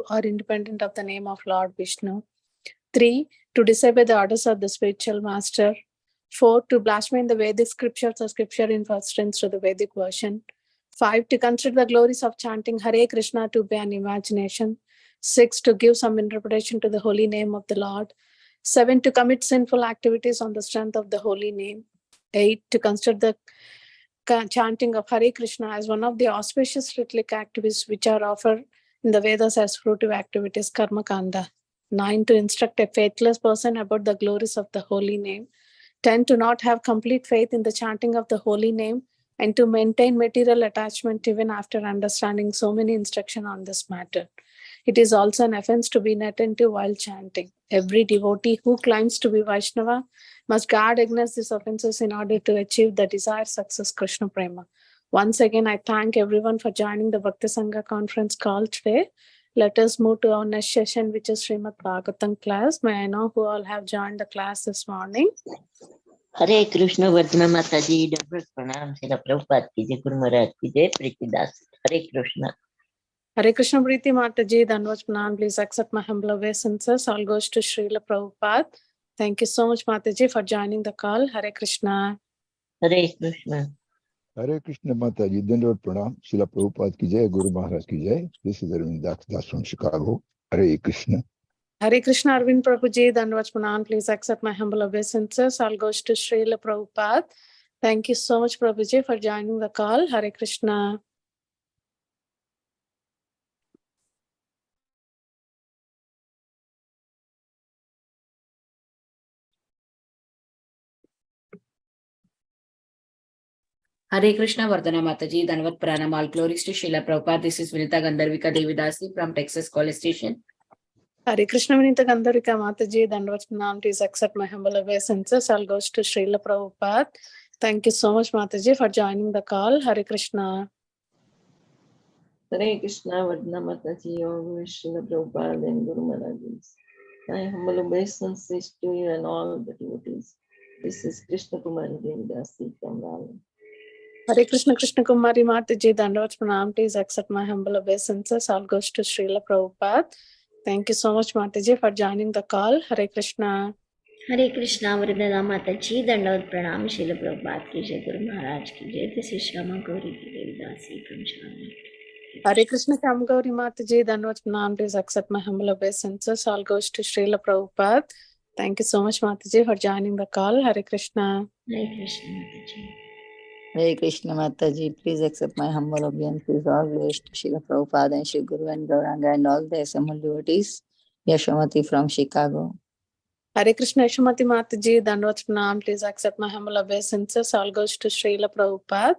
or independent of the name of Lord Vishnu. 3. To disobey the orders of the spiritual master. 4. To blaspheme the Vedic scriptures or scripture in reference to the Vedic version. 5. To consider the glories of chanting Hare Krishna to be an imagination. 6. To give some interpretation to the holy name of the Lord. 7. To commit sinful activities on the strength of the holy name. 8. To consider the chanting of Hare Krishna as one of the auspicious ritual activities which are offered in the Vedas as fruitive activities, Karma Kanda. 9. To instruct a faithless person about the glories of the holy name. 10. To not have complete faith in the chanting of the holy name and to maintain material attachment even after understanding so many instructions on this matter. It is also an offense to be inattentive while chanting. Every devotee who claims to be Vaishnava must guard against these offenses in order to achieve the desired success, Krishna Prema. Once again, I thank everyone for joining the Bhakti Sangha conference call today. Let us move to our next session, which is Srimad Bhagavatam class. May I know who all have joined the class this morning? Hare Krishna, Vardhana Mataji, Dabras Pranam, Srila Prabhupada ki Jai, Guru Maharaj ki Jai, Priti Das. Hare Krishna. Hare Krishna, Priti Mataji, Dhanavad Pranam. Please accept my humble obeisances. All goes to Srila Prabhupada. Thank you so much, Mataji, for joining the call. Hare Krishna. Hare Krishna. Hare Krishna Mataji, Dhanavad Pranam, Srila Prabhupada ki Jai, Guru Maharaj ki Jai. This is Arvind Das from Chicago. Hare Krishna. Hare Krishna, Arvind Prabhuji, Dhanavad Pranam. Please accept my humble obeisances. All goes to Srila Prabhupada. Thank you so much, Prabhuji, for joining the call. Hare Krishna. Hare Krishna, Vardhana Mataji, Dhanavad Pranam, all glories to Srila Prabhupada. This is Vinita Gandharvika Devidasi from Texas College Station. Hare Krishna, Vinita Gandharvika Mataji, Dhanavad Pranam. Please accept my humble obeisances. All goes to Srila Prabhupada. Thank you so much, Mataji, for joining the call. Hare Krishna. Hare Krishna, Vardhana Mataji, all Srila Prabhupada and Guru Maharaj. My humble obeisances to you and all the devotees. This is Krishna Kumari Devidasi from Raleigh. Hare Krishna, Krishna Kumari Mataji, Dhanavad Pranam. Please accept my humble obeisances. All goes to Srila Prabhupada. Thank you so much, Mataji, for joining the call. Hare Krishna. Hare Krishna, Vardhana Mataji, Dhanavad Pranam, Srila Prabhupada ki Jai, Guru Maharaj ki Jai. This is Shama Gauri Devidasi from Chennai. Hare Krishna, Shama Gauri Mataji, Dhanavad Pranam. Please accept my humble obeisances. All goes to Srila Prabhupada. Thank you so much, Mataji, for joining the call. Hare Krishna. Hare Krishna, Mataji. Hare Krishna Mataji, please accept my humble obeisances. All glories to Srila Prabhupada and Shri Guru and Gauranga and all the assembled devotees. Yashamati from Chicago. Hare Krishna, Yashamati Mataji, Dhanavad Pranam. Please accept my humble obeisances. All goes to Srila Prabhupada.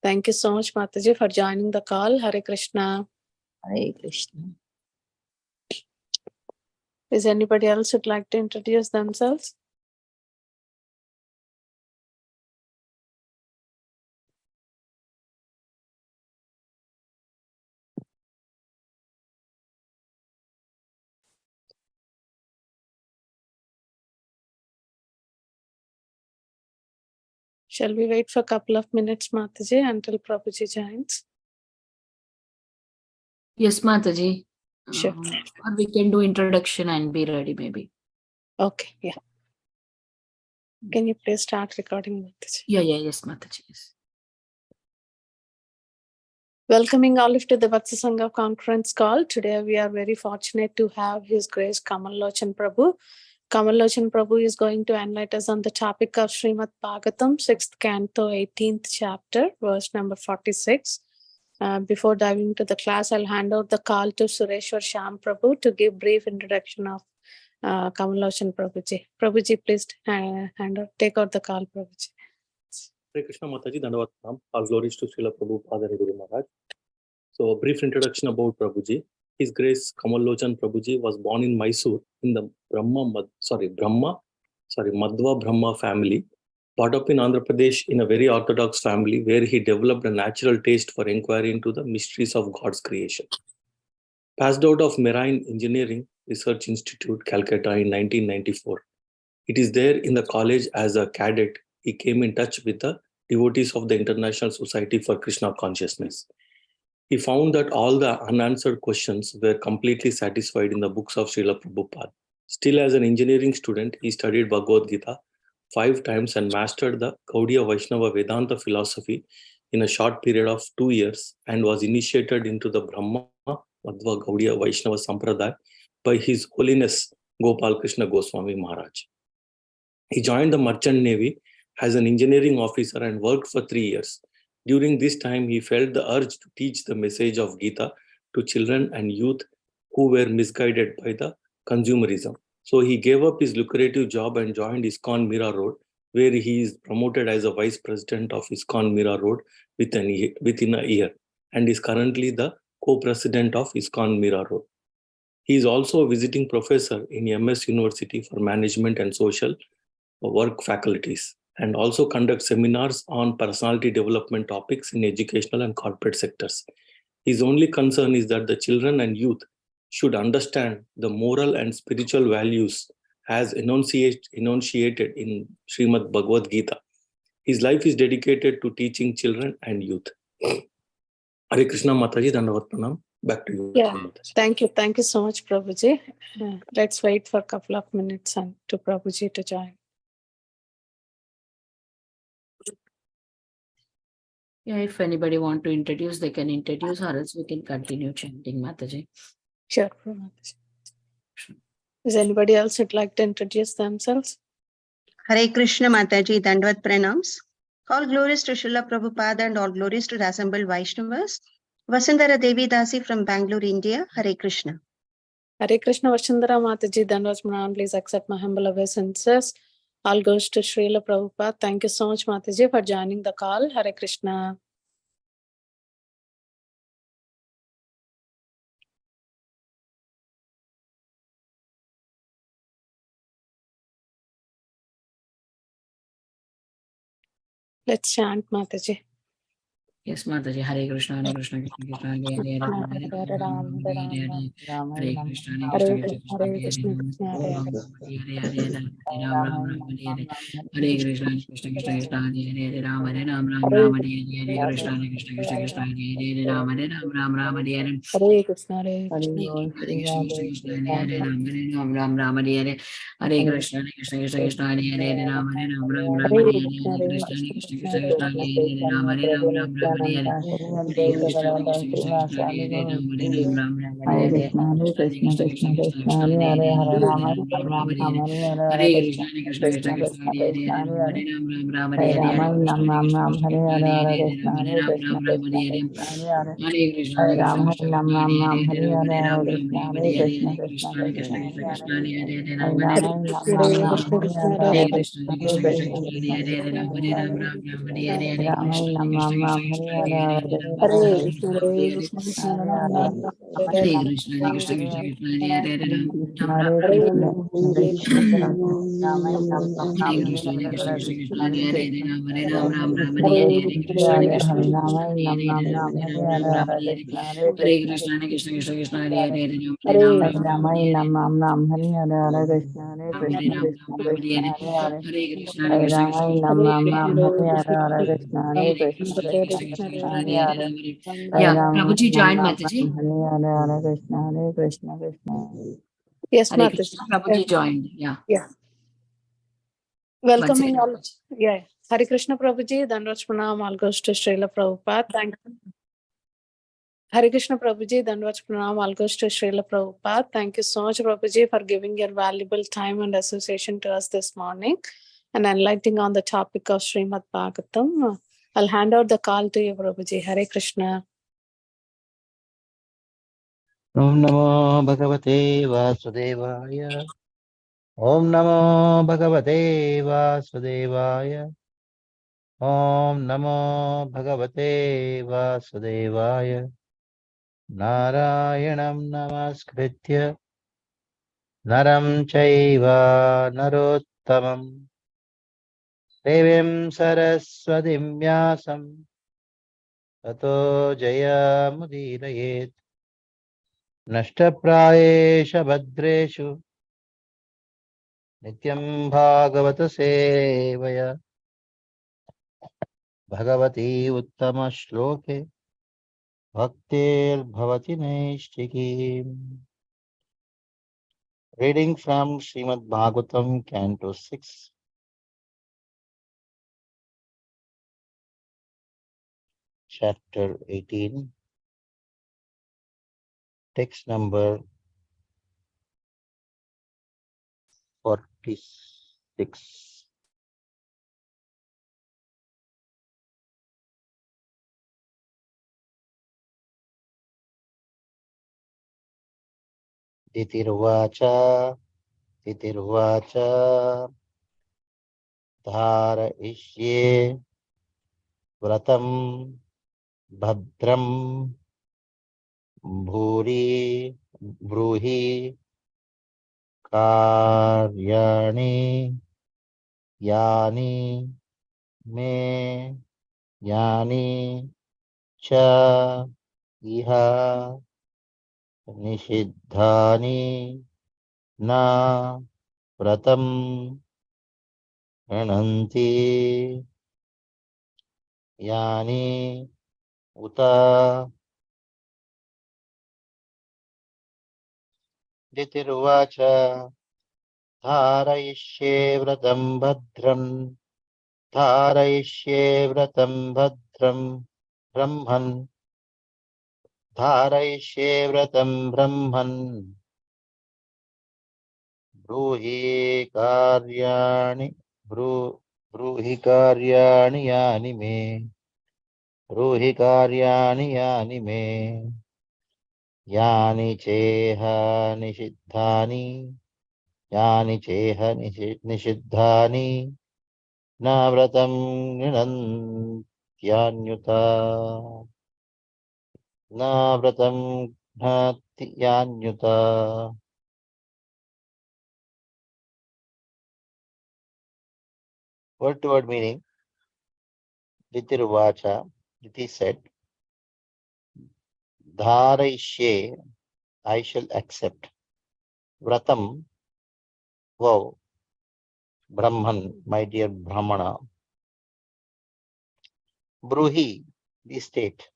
Thank you so much, Mataji, for joining the call. Hare Krishna. Hare Krishna. Is anybody else would like to introduce themselves? Shall we wait for a couple of minutes, Mataji, until Prabhuji joins? Yes, Mataji. Sure. Or we can do introduction and be ready maybe. Okay, yeah. Can you please start recording, Mataji? Yes, Mataji. Yes. Welcoming all of to the Bhakti Sangha conference call. Today we are very fortunate to have His Grace Kamal Lochan Prabhu. Kamal Lochan Prabhu is going to enlighten us on the topic of Srimad Bhagavatam 6th Canto 18th chapter, verse number 46. Before diving into the class, I'll hand over the call to Sureshwar Shyam Prabhu to give brief introduction of Kamal Lochan Prabhuji. Prabhuji, please take out the call, Prabhuji. Hare Krishna Mataji, Dhanavad Pranam. All glories to Srila Prabhupada and Guru Maharaj. So a brief introduction about Prabhuji. His Grace Kamal Lochan Prabhuji was born in Mysore in the Madhva Brahma family. Brought up in Andhra Pradesh in a very orthodox family where he developed a natural taste for inquiry into the mysteries of God's creation. Passed out of Marine Engineering Research Institute, Calcutta in 1994. It is there in the college as a cadet he came in touch with the devotees of the International Society for Krishna Consciousness. He found that all the unanswered questions were completely satisfied in the books of Srila Prabhupada. Still, as an engineering student, he studied Bhagavad Gita 5 times and mastered the Gaudiya Vaishnava Vedanta philosophy in a short period of 2 years, and was initiated into the Brahma Madhva Gaudiya Vaishnava Sampradaya by His Holiness Gopal Krishna Goswami Maharaj. He joined the Merchant Navy as an engineering officer and worked for 3 years. During this time, he felt the urge to teach the message of Gita to children and youth who were misguided by the consumerism. So he gave up his lucrative job and joined ISKCON Mira Road, where he is promoted as a vice president of ISKCON Mira Road within a year, and is currently the co-president of ISKCON Mira Road. He is also a visiting professor in MS University for Management and Social Work faculties, and also conducts seminars on personality development topics in educational and corporate sectors. His only concern is that the children and youth should understand the moral and spiritual values as enunciated in Srimad Bhagavad Gita. His life is dedicated to teaching children and youth. Hare Krishna Mataji, Dandavat Pranam. Back to you. Yeah, Mataji. thank you. Thank you so much, Prabhuji. Let's wait for a couple of minutes and to Prabhuji to join. Yeah, if anybody want to introduce, they can introduce, or else we can continue chanting, Mataji. Sure, Prabhuji. Is anybody else would like to introduce themselves? Hare Krishna Mataji, Dandvat Pranams. All glories to Srila Prabhupada and all glories to the assembled Vaishnavas. Vasundhara Devi Dasi from Bangalore, India. Hare Krishna. Hare Krishna Vasundhara Mataji, Dandavat Pranam. Please accept my humble obeisances. All goes to Srila Prabhupada. Thank you so much, Mataji, for joining the call. Hare Krishna. Let's chant, Mataji. Yes, Mataji. Hare Krishna, Hare Krishna, Krishna Krishna, Hare Hare, Hare Rama, Hare Rama, Hare Krishna, Hare Krishna, Hare Krishna Krishna, Krishna, Hare Hare Krishna, Hare, Hare Rama, Hare Rama, Hare Krishna, Krishna Krishna, Hare Rama, Hare Rama, Hare Krishna, Krishna Krishna, Hare Rama, Hare Rama, Hare Hare Krishna, Hare Hare Krishna. Krishna, Hare Rama, Hare Rama, Hare Krishna, Krishna Hare Rama, Hare Rama, Hare Hare Krishna, Hare Krishna, Krishna, Hare Krishna Hare Rama, Hare Rama, Hare Hare Krishna, Krishna Hare Rama, Hare Rama, Hare Hare Krishna, Hare Krishna, Krishna Krishna, Hare Hare, Hare Rama, Hare Rama, Hare Krishna, Krishna Krishna, Krishna Hare Hare, Hare Rama, Ram Ram Ram, Hare Hare, Hare Krishna, Hare Krishna, Krishna Krishna, Hare Hare, Hare Rama, Hare Ram Ram Ram, Hare Hare, Hare Krishna, Hare Krishna, Krishna Krishna, Hare Hare, Hare Rama, Hare Ram Ram Hare Ram, Hare Krishna, Hare, Hare Hare Krishna, Hare Krishna, Krishna Krishna, Hare Hare, Hare Rama, Hare Ram Ram Ram, Hare Hare, Hare Krishna, Hare Krishna, Krishna Krishna, Hare Hare, Hare Hare Rama, Krishna, Hare Krishna Ram, Krishna, Hare Krishna Hare Hare, Hare Ram Krishna, Ram, Hare Krishna, Krishna Krishna, Hare Rama, Hare Ram Ram, Hare Hare Krishna, Hare Hare, Krishna, Hare Krishna Krishna, Krishna, Hare Hare Krishna, Hare Ram, Hare Ram Ram, Krishna, Hare Krishna Hare Krishna, Krishna, Hare Krishna Hare Krishna, Rama, Hare Hare Hare, Ram Ram, Hare Hare Hare, Ram, Hare Hare Hare. Krishna, Hare Hare Krishna, Krishna, Hare Krishna, Krishna Krishna, Hare Hare Hare, Hare Hare Ram, Hare Ram Rama, Ram, Hare Hare Ram Hare. Ram Ram, Hare Hare, Hare Krishna, Hare Hare Krishna, Ram, Krishna Ram Ram, Krishna, Hare Hare. Hare Hare, Hare Krishna, Hare Hare Krishna, Rama, Krishna Hare Krishna, Ram Hare Ram Hare Ram, Krishna, Hare. Hare Hare Hare, Krishna, Hare Krishna, Hare Hare Krishna, Krishna, Hare Hare Krishna Krishna, Krishna, Krishna Krishna, Hare Hare Hare Hare, Hare. Hare Yeah, Rama, Prabhuji Hare Ram joined Ram Mataji. Ram, Hare Hare, Hare Krishna, Hare Krishna, Krishna. Yes, Hare Mataji. Krishna, Prabhuji joined. Yeah, Yeah. one Welcoming second. all. Yeah. Hare Krishna Prabhuji, Dandavat Pranam, all goes to Srila Prabhupada. Thank you. Hare Krishna Prabhuji, Dandavat Pranam, all goes to Srila Prabhupada. Thank you so much, Prabhuji, for giving your valuable time and association to us this morning and enlightening on the topic of Srimad Bhagavatam. I'll hand out the call to you, Prabhuji. Hare Krishna. Om Namo Bhagavate Vasudevaya. Om Namo Bhagavate Vasudevaya. Om Namo Bhagavate Vasudevaya. Narayanam Namaskritya Naram Chaiva Narottamam Devim Saraswatim Vyasam Tato Jayamudinayet Nashtaprayesha Bhadreshu Nityam Bhagavata Sevaya Bhagavati Uttama Shloke Bhaktir Naistikim. Reading from Srimad Bhagavatam, Canto 6, Chapter 18, text number 46. Titirvacha, Titirvacha, Dharayishye, Vratam, Bhadram, Bhuri, Bruhi, Karyani, Yani, Me, Yani, Cha, Iha, Nishiddhani, Na, Vratam, Prananti, Yani, Uta, Ditirvacha, Dharayishye Vratam Bhadram, Dharayishye Vratam Bhadram, Brahman, Dharayishye Vratam Brahman, Bruhi Karyani, Bruhi Karyani Yani Me, Bruhi Karyani Yani Me, Yani Cheha Nishiddhani, Yani Cheha Nishiddhani, Navratam Nyantyanyuta, Navratam Gnatiyanyuta. Word to word meaning, Ditirvacha, Diti said, Dharayishye, I shall accept. Vratam, vow. Brahman, my dear Brahmana. Bruhi, the state.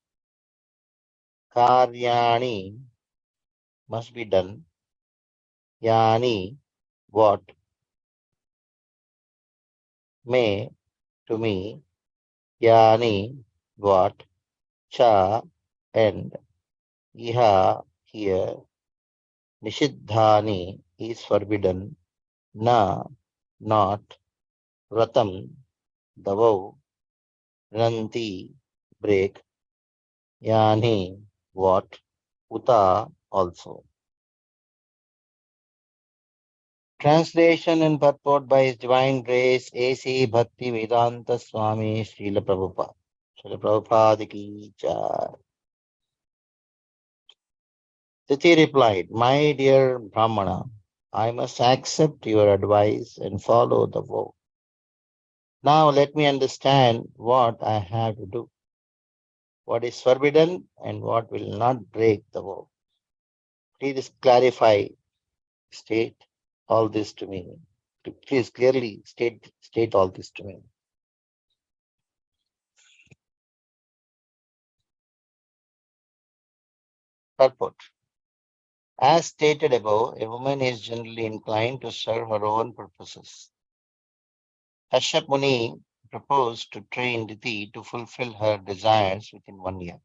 Karyani, must be done. Yani, what? Me, to me. Yani, what? Cha, and. Iha, here. Nishiddhani is forbidden. Na, not. Vratam, the vow. Ranti, break. Yani, what? Uta, also. Translation and purport by His Divine Grace A.C. Bhakti Vedanta Swami Srila Prabhupada. Srila Prabhupada ki jai. Titi replied, my dear Brahmana, I must accept your advice and follow the vow. Now let me understand what I have to do, what is forbidden and what will not break the vow. Please clarify, state all this to me. Please clearly state all this to me. Purport. As stated above, a woman is generally inclined to serve her own purposes. Kashyap Muni proposed to train Diti to fulfill her desires within 1 year.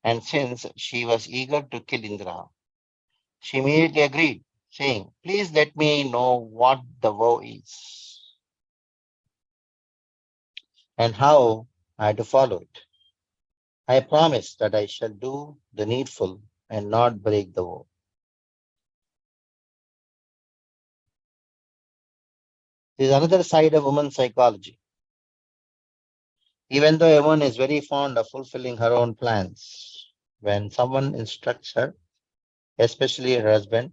And since she was eager to kill Indra, she immediately agreed, saying, please let me know what the vow is and how I have to follow it. I promise that I shall do the needful and not break the vow. There is another side of woman's psychology. Even though a woman is very fond of fulfilling her own plans, when someone instructs her, especially her husband,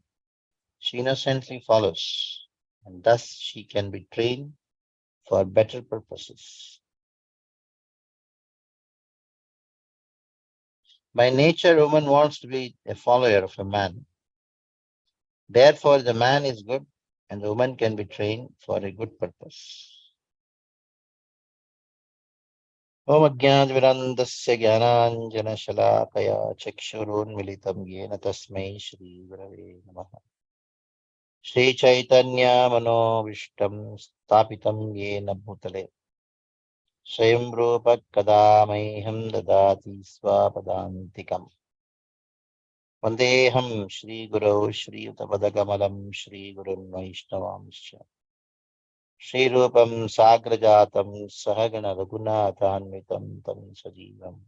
she innocently follows, and thus she can be trained for better purposes. By nature, a woman wants to be a follower of a man. Therefore, the man is good, and the woman can be trained for a good purpose. Om Ajnanvirandasya Jnananjanashalakaya Chakshurunmilitam Yena Tasmai Shri Gurave Namaha. Shri Chaitanya Manovishtam Stapitam Yena Bhutale Swayam Rupa Kadamaiham Dadati Swapadantikam Vandeham Shri Guru Shri Utapadagammalam Shri Gurun Vaishnavamscha Shri Rupam Sagrajatam Sahagana Raghunathanvitam Tam Sajivam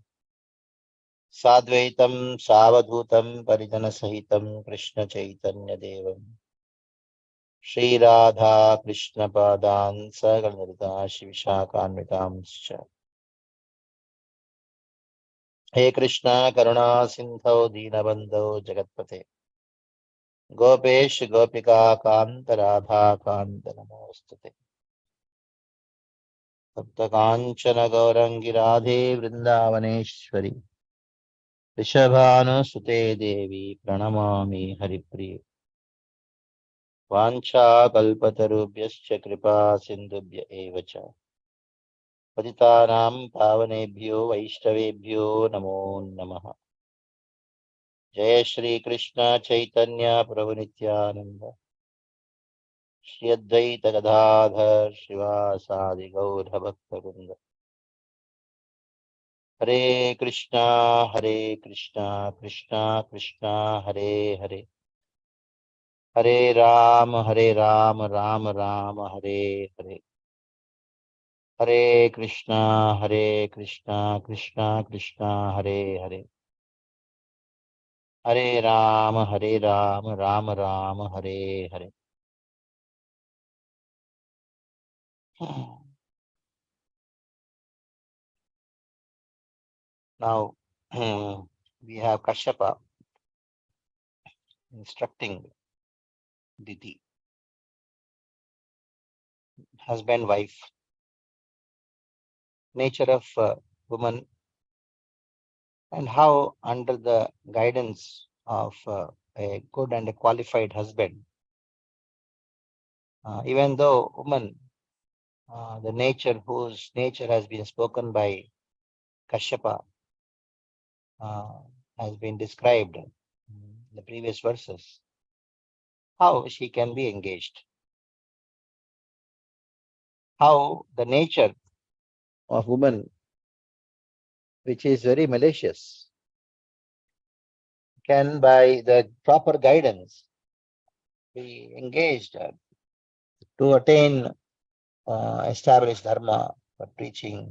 Sadvaitam Savadhutam Parijana Sahitam Krishna Chaitanya Devam Shri Radha Krishna Padan Sagalnirita Shivishakaanvitamscha He Krishna Karuna Sindho Dinabandho Jagatpate Gopesh Gopika Kanta Radha Kanta Namostate Sapta Kanchana Gaurangi Radhe Vrindavaneshwari Rishabhanu Sute Devi Pranamami Haripriya Vancha kalpatarubhyascha kripa sindhubhya eva cha patitanam pavanebhyo vaishnavebhyo namo namaha. Jai Shri Krishna Chaitanya Prabhu Nityananda Shri Advaita Gadadhar Shivasadi Gaudha Bhakta Vrinda. Hare Krishna Krishna Krishna Hare Hare Hare Ram Ram Ram Hare Hare Hare Krishna Krishna Krishna Hare Hare Hare Ram Ram Hare Hare. Now we have Kashyapa instructing Diti, husband, wife, nature of woman, and how under the guidance of a good and a qualified husband, even though woman, the nature whose nature has been spoken by Kashyapa, has been described in the previous verses, how she can be engaged, how the nature of woman, which is very malicious, can by the proper guidance be engaged to attain established dharma for preaching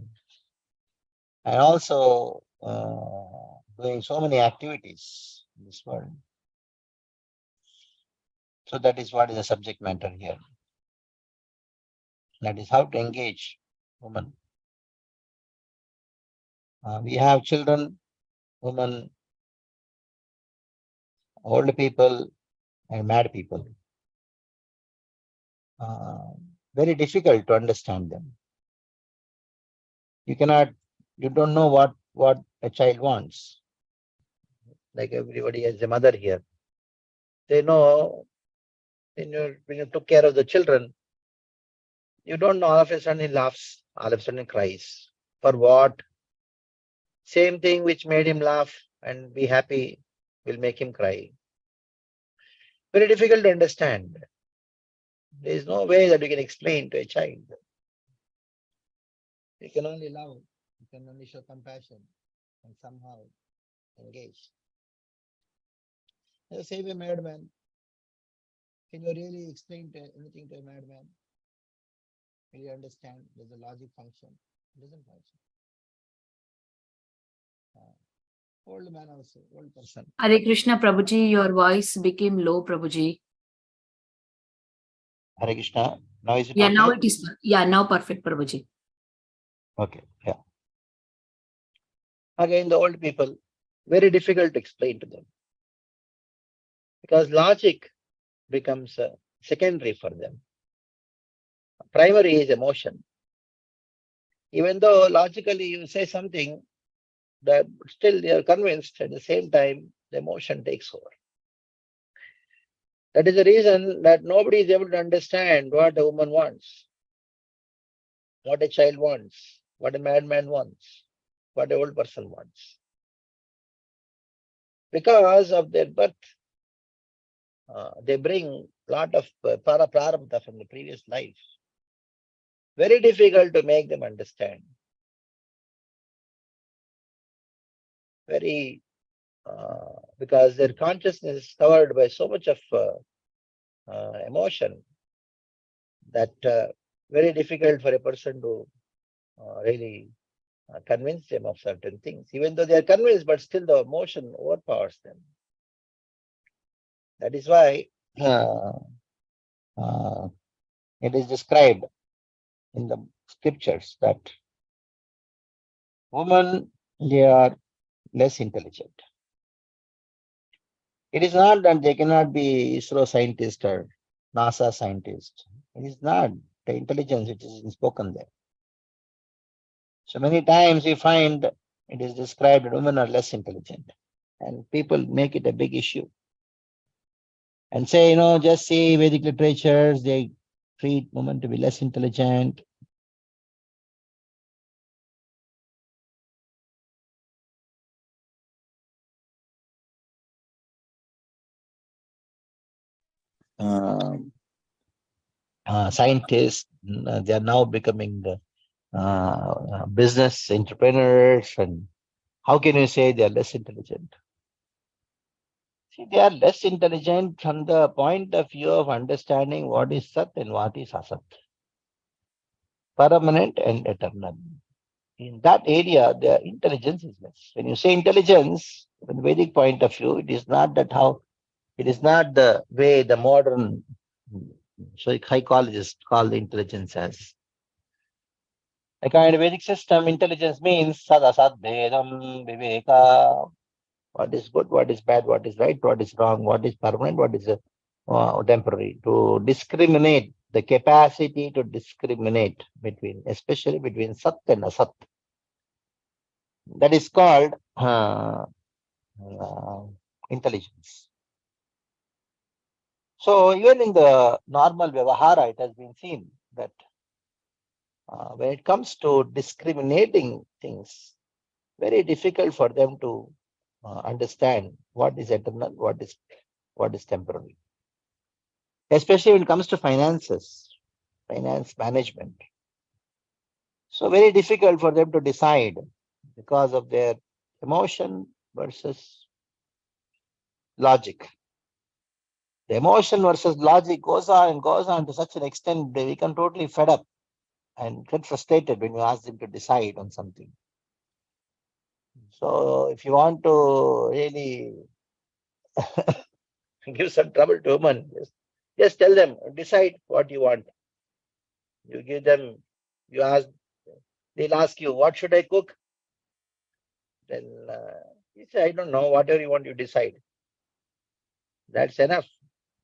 and also doing so many activities in this world. So that is what is the subject matter here. That is how to engage woman. We have children, women, old people, and mad people. Very difficult to understand them. You don't know what a child wants. Like everybody has a mother here. They know when you took care of the children, you don't know, all of a sudden he laughs, all of a sudden he cries. For what? Same thing which made him laugh and be happy will make him cry. Very difficult to understand. There is no way that you can explain to a child. You can only love, you can only show compassion and somehow engage. The same way madman. Can you really explain anything to a madman? Will you understand? Does the logic function? It doesn't function. Old man also, old person. Hare Krishna Prabhuji, your voice became low, Prabhuji. Hare Krishna. Now is it Yeah, okay? now it is. Yeah, now perfect, Prabhuji. Okay, yeah. Again, the old people, very difficult to explain to them. Because logic becomes secondary for them. Primary is emotion. Even though logically you say something, that still they are convinced, at the same time the emotion takes over. That is the reason that nobody is able to understand what a woman wants, what a child wants. what a madman wants, what an old person wants. Because of their birth, they bring a lot of prarabdha from the previous life. Very difficult to make them understand. Very, because their consciousness is covered by so much of emotion that very difficult for a person to really convince them of certain things. Even though they are convinced, but still the emotion overpowers them. That is why it is described in the scriptures that women, they are less intelligent. It is not that they cannot be ISRO scientist or NASA scientist. It is not the intelligence which is spoken there. So many times we find it is described that women are less intelligent, and people make it a big issue and say, just see Vedic literatures, they treat women to be less intelligent. Scientists, they are now becoming business entrepreneurs, and how can you say they are less intelligent? See, they are less intelligent from the point of view of understanding what is Sat and what is Asat, permanent and eternal. In that area, their intelligence is less. When you say intelligence, from the Vedic point of view, it is not the way the modern psychologists call the intelligence as. A kind of Vedic system, intelligence means sadasad bhedam viveka. What is good, what is bad, what is right, what is wrong, what is permanent, what is temporary. To discriminate, the capacity to discriminate especially between Sat and Asat. That is called intelligence. So even in the normal Vyavahara, it has been seen that when it comes to discriminating things, very difficult for them to understand what is eternal, what is temporary. Especially when it comes to finances, finance management. So very difficult for them to decide because of their emotion versus logic. The emotion versus logic goes on to such an extent that we become totally fed up and get frustrated when you ask them to decide on something. So if you want to really give some trouble to women, just tell them, decide what you want. You give them, they'll ask you, what should I cook? Then you say, I don't know, whatever you want, you decide. That's enough.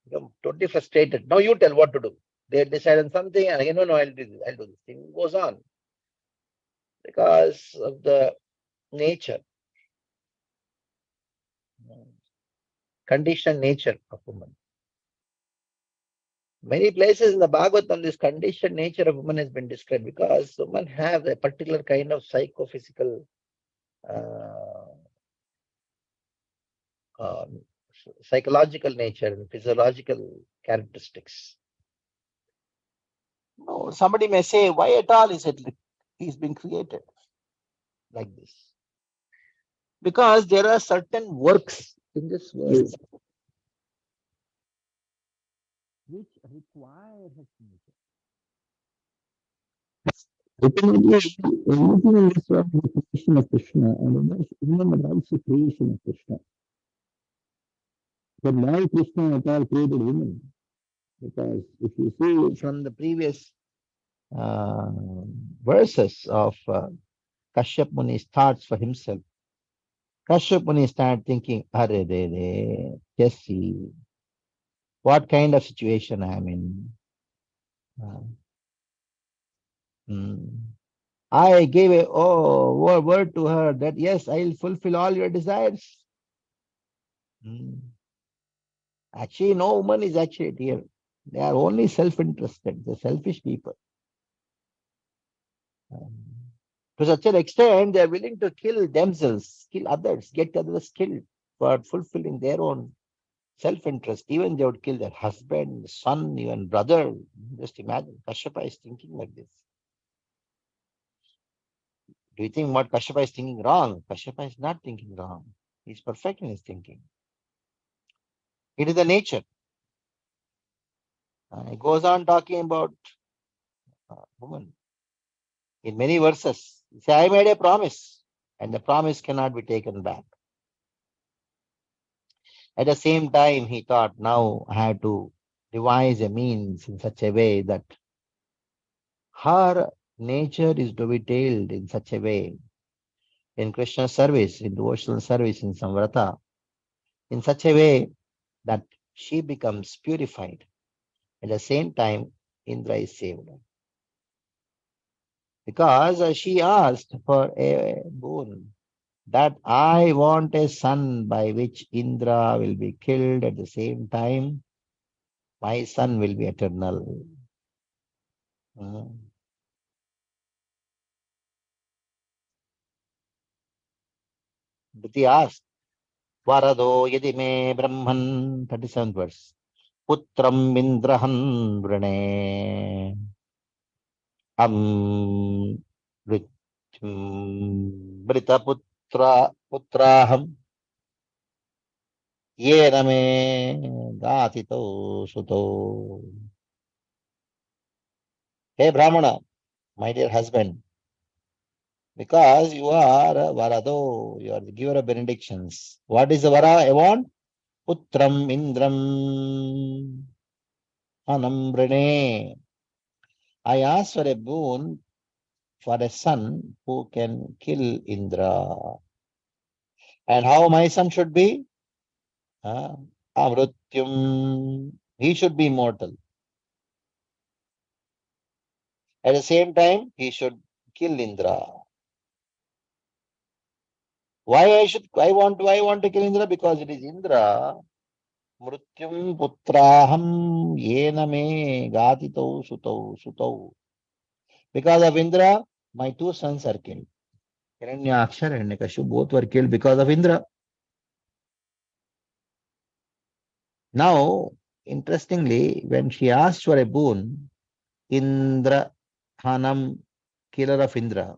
You're totally frustrated. Now you tell what to do. They decide on something, and again, no, I'll do this. I'll do this. Thing goes on because of the nature, conditioned nature of woman. Many places in the Bhagavatam, this conditioned nature of woman has been described because women have a particular kind of psychophysical psychological nature and physiological characteristics. No, somebody may say, why at all is it he's been created like this? Because there are certain works in this world which require his nature. Ultimately, everything in this world is the creation of Krishna, and even also creation of Krishna. But why Krishna at all created women? Because if you see from the previous verses of Kashyap Muni's thoughts for himself, Kashyap Muni started thinking, just see what kind of situation I am in. I gave a word to her that yes, I'll fulfill all your desires. Actually, no woman is actually here. They are only self-interested, the selfish people. To such an extent, they are willing to kill themselves, kill others, get others killed for fulfilling their own self-interest. Even they would kill their husband, son, even brother. Just imagine, Kashyapa is thinking like this. Do you think what Kashyapa is thinking wrong? Kashyapa is not thinking wrong. He's perfect in his thinking. It is the nature. He goes on talking about woman in many verses. He says, I made a promise, and the promise cannot be taken back. At the same time, he thought, now I have to devise a means in such a way that her nature is dovetailed in such a way in Krishna service, in devotional service, in samvrata, in such a way that she becomes purified. At the same time, Indra is saved. Because she asked for a boon, that I want a son by which Indra will be killed. At the same time, my son will be eternal. Duti asked, Varado yadi me Brahman, 37th verse. Putram Indrahan Vrane. Brita Putraham. Ye Name Gatito Suto. Hey Brahmana, my dear husband, because you are a Varado, you are the giver of benedictions. What is the Vara I want? Putram Indram Anambrane. I ask for a boon for a son who can kill Indra. And how my son should be? Amrutyum. He should be immortal. At the same time, he should kill Indra. Why I want to kill Indra? Because it is Indra. Mrutyum putraham yena me gatito sutau. Because of Indra, my two sons are killed. Hiranyakshar and Hiranyakashipu both were killed because of Indra. Now, interestingly, when she asked for a boon, Indra Hanam, killer of Indra.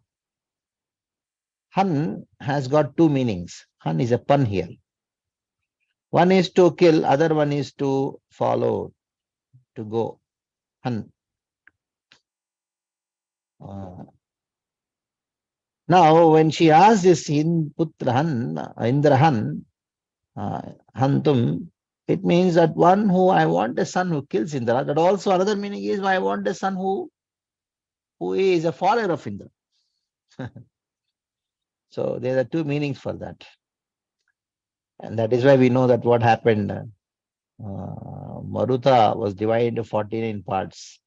Han has got two meanings. Han is a pun here. One is to kill, other one is to follow, to go. Han. Now, when she asked this Putra Han, Indra Han, Hantum, it means that one who I want a son who kills Indra. That also another meaning is I want a son who is a follower of Indra. So there are two meanings for that. And that is why we know that what happened. Maruta was divided into 49 parts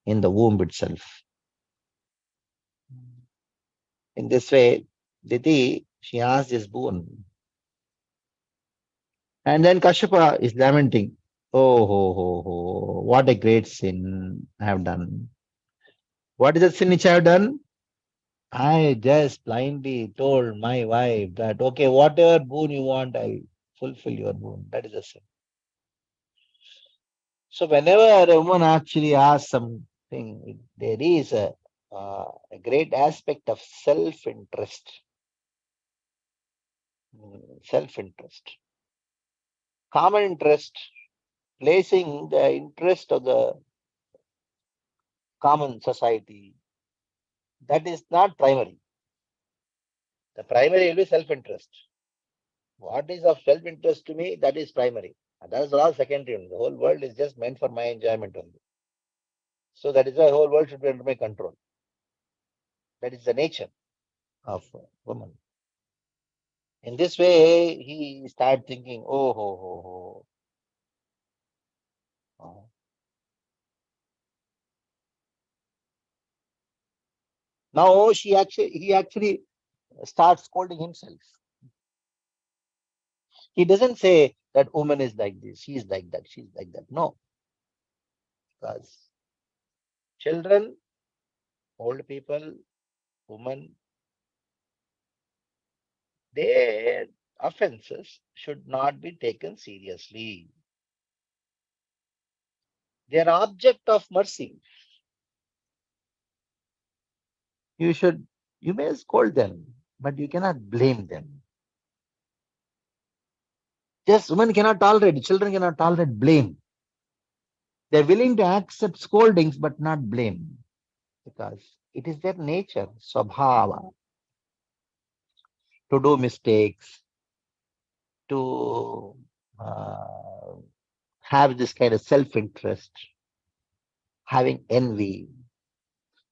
in the womb itself. In this way, Diti, she asked this boon. And then Kashyapa is lamenting, oh, what a great sin I have done. What is the sin which I have done? I just blindly told my wife that, okay, whatever boon you want, I'll fulfill your boon. That is the sin. So whenever a woman actually asks something, there is a great aspect of self-interest. Self-interest. Common interest, placing the interest of the common society, that is not primary. The primary will be self-interest. What is of self-interest to me, that is primary. And that is all secondary. The whole world is just meant for my enjoyment only. So that is why the whole world should be under my control. That is the nature of woman. In this way, he started thinking, oh. Now he actually starts scolding himself. He doesn't say that woman is like this, she is like that, she's like that. No. Because children, old people, women, their offenses should not be taken seriously. They are object of mercy. You may scold them, but you cannot blame them. Just women cannot tolerate, children cannot tolerate blame. They're willing to accept scoldings, but not blame, because it is their nature, swabhava, to do mistakes, to have this kind of self-interest, having envy.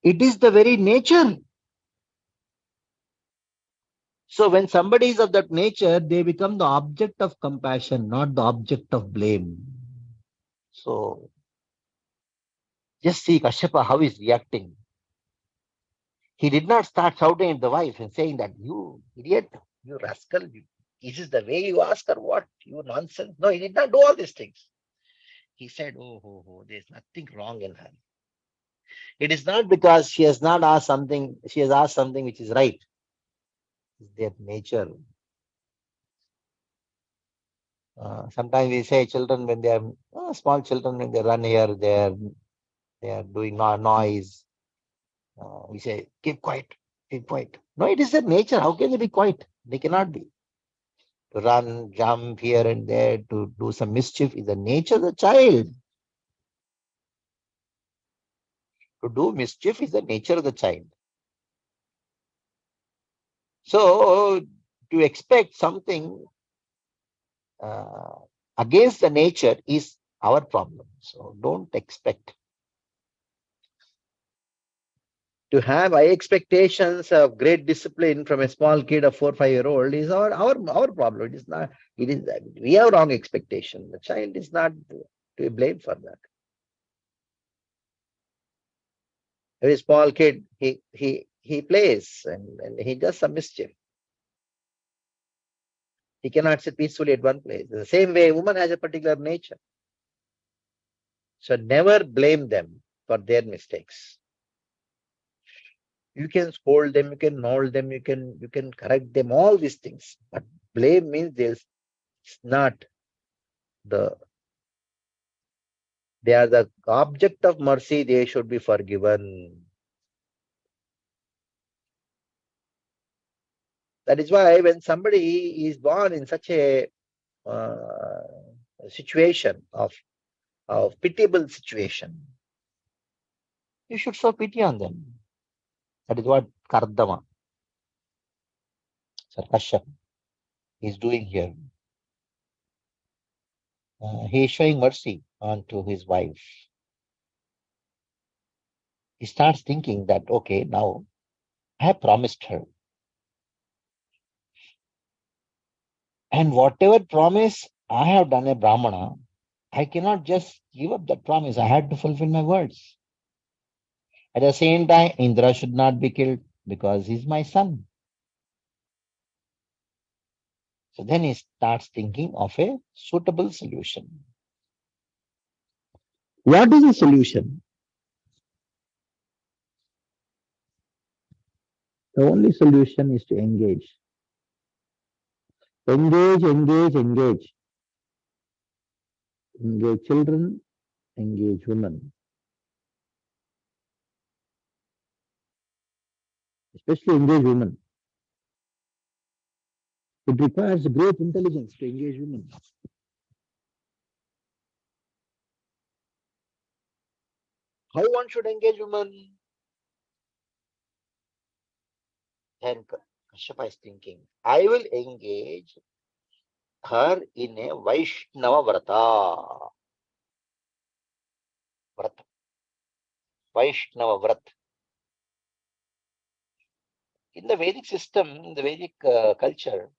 It is the very nature. So when somebody is of that nature, they become the object of compassion, not the object of blame. So just see Kashyapa, how he's reacting. He did not start shouting at the wife and saying that, you idiot, you rascal, is this the way you ask or what? You nonsense. No, he did not do all these things. He said, oh, there's nothing wrong in her. It is not because she has not asked something, she has asked something which is right. It's their nature. Sometimes we say children, when they are small children, when they run here, they are doing noise. We say, keep quiet, keep quiet. No, it is their nature. How can they be quiet? They cannot be. To run, jump here and there, to do some mischief is the nature of the child. To do mischief is the nature of the child. So, to expect something against the nature is our problem. So, don't expect. To have high expectations of great discipline from a small kid of 4 or 5 year old is our problem. It is not. It is, we have wrong expectation. The child is not to be blamed for that. A small kid, he plays and he does some mischief. He cannot sit peacefully at one place. The same way, a woman has a particular nature. So never blame them for their mistakes. You can scold them, you can mold them, you can correct them, all these things. But blame means there's not they are the object of mercy, they should be forgiven. That is why when somebody is born in such a situation of pitiable situation, you should show pity on them. That is what Kardama, Sir Kashyap, is doing here. He is showing mercy onto his wife. He starts thinking that, okay, now I have promised her. And whatever promise I have done a Brahmana, I cannot just give up that promise. I had to fulfill my words. At the same time, Indra should not be killed because he's my son. So then he starts thinking of a suitable solution. What is the solution? The only solution is to engage. Engage, engage, engage. Engage children, engage women. Especially engage women. It requires great intelligence to engage women. How one should engage women? Then Kashyapa is thinking, I will engage her in a Vaishnava Vrata. Vaishnava Vrat. In the Vedic system, in the Vedic culture,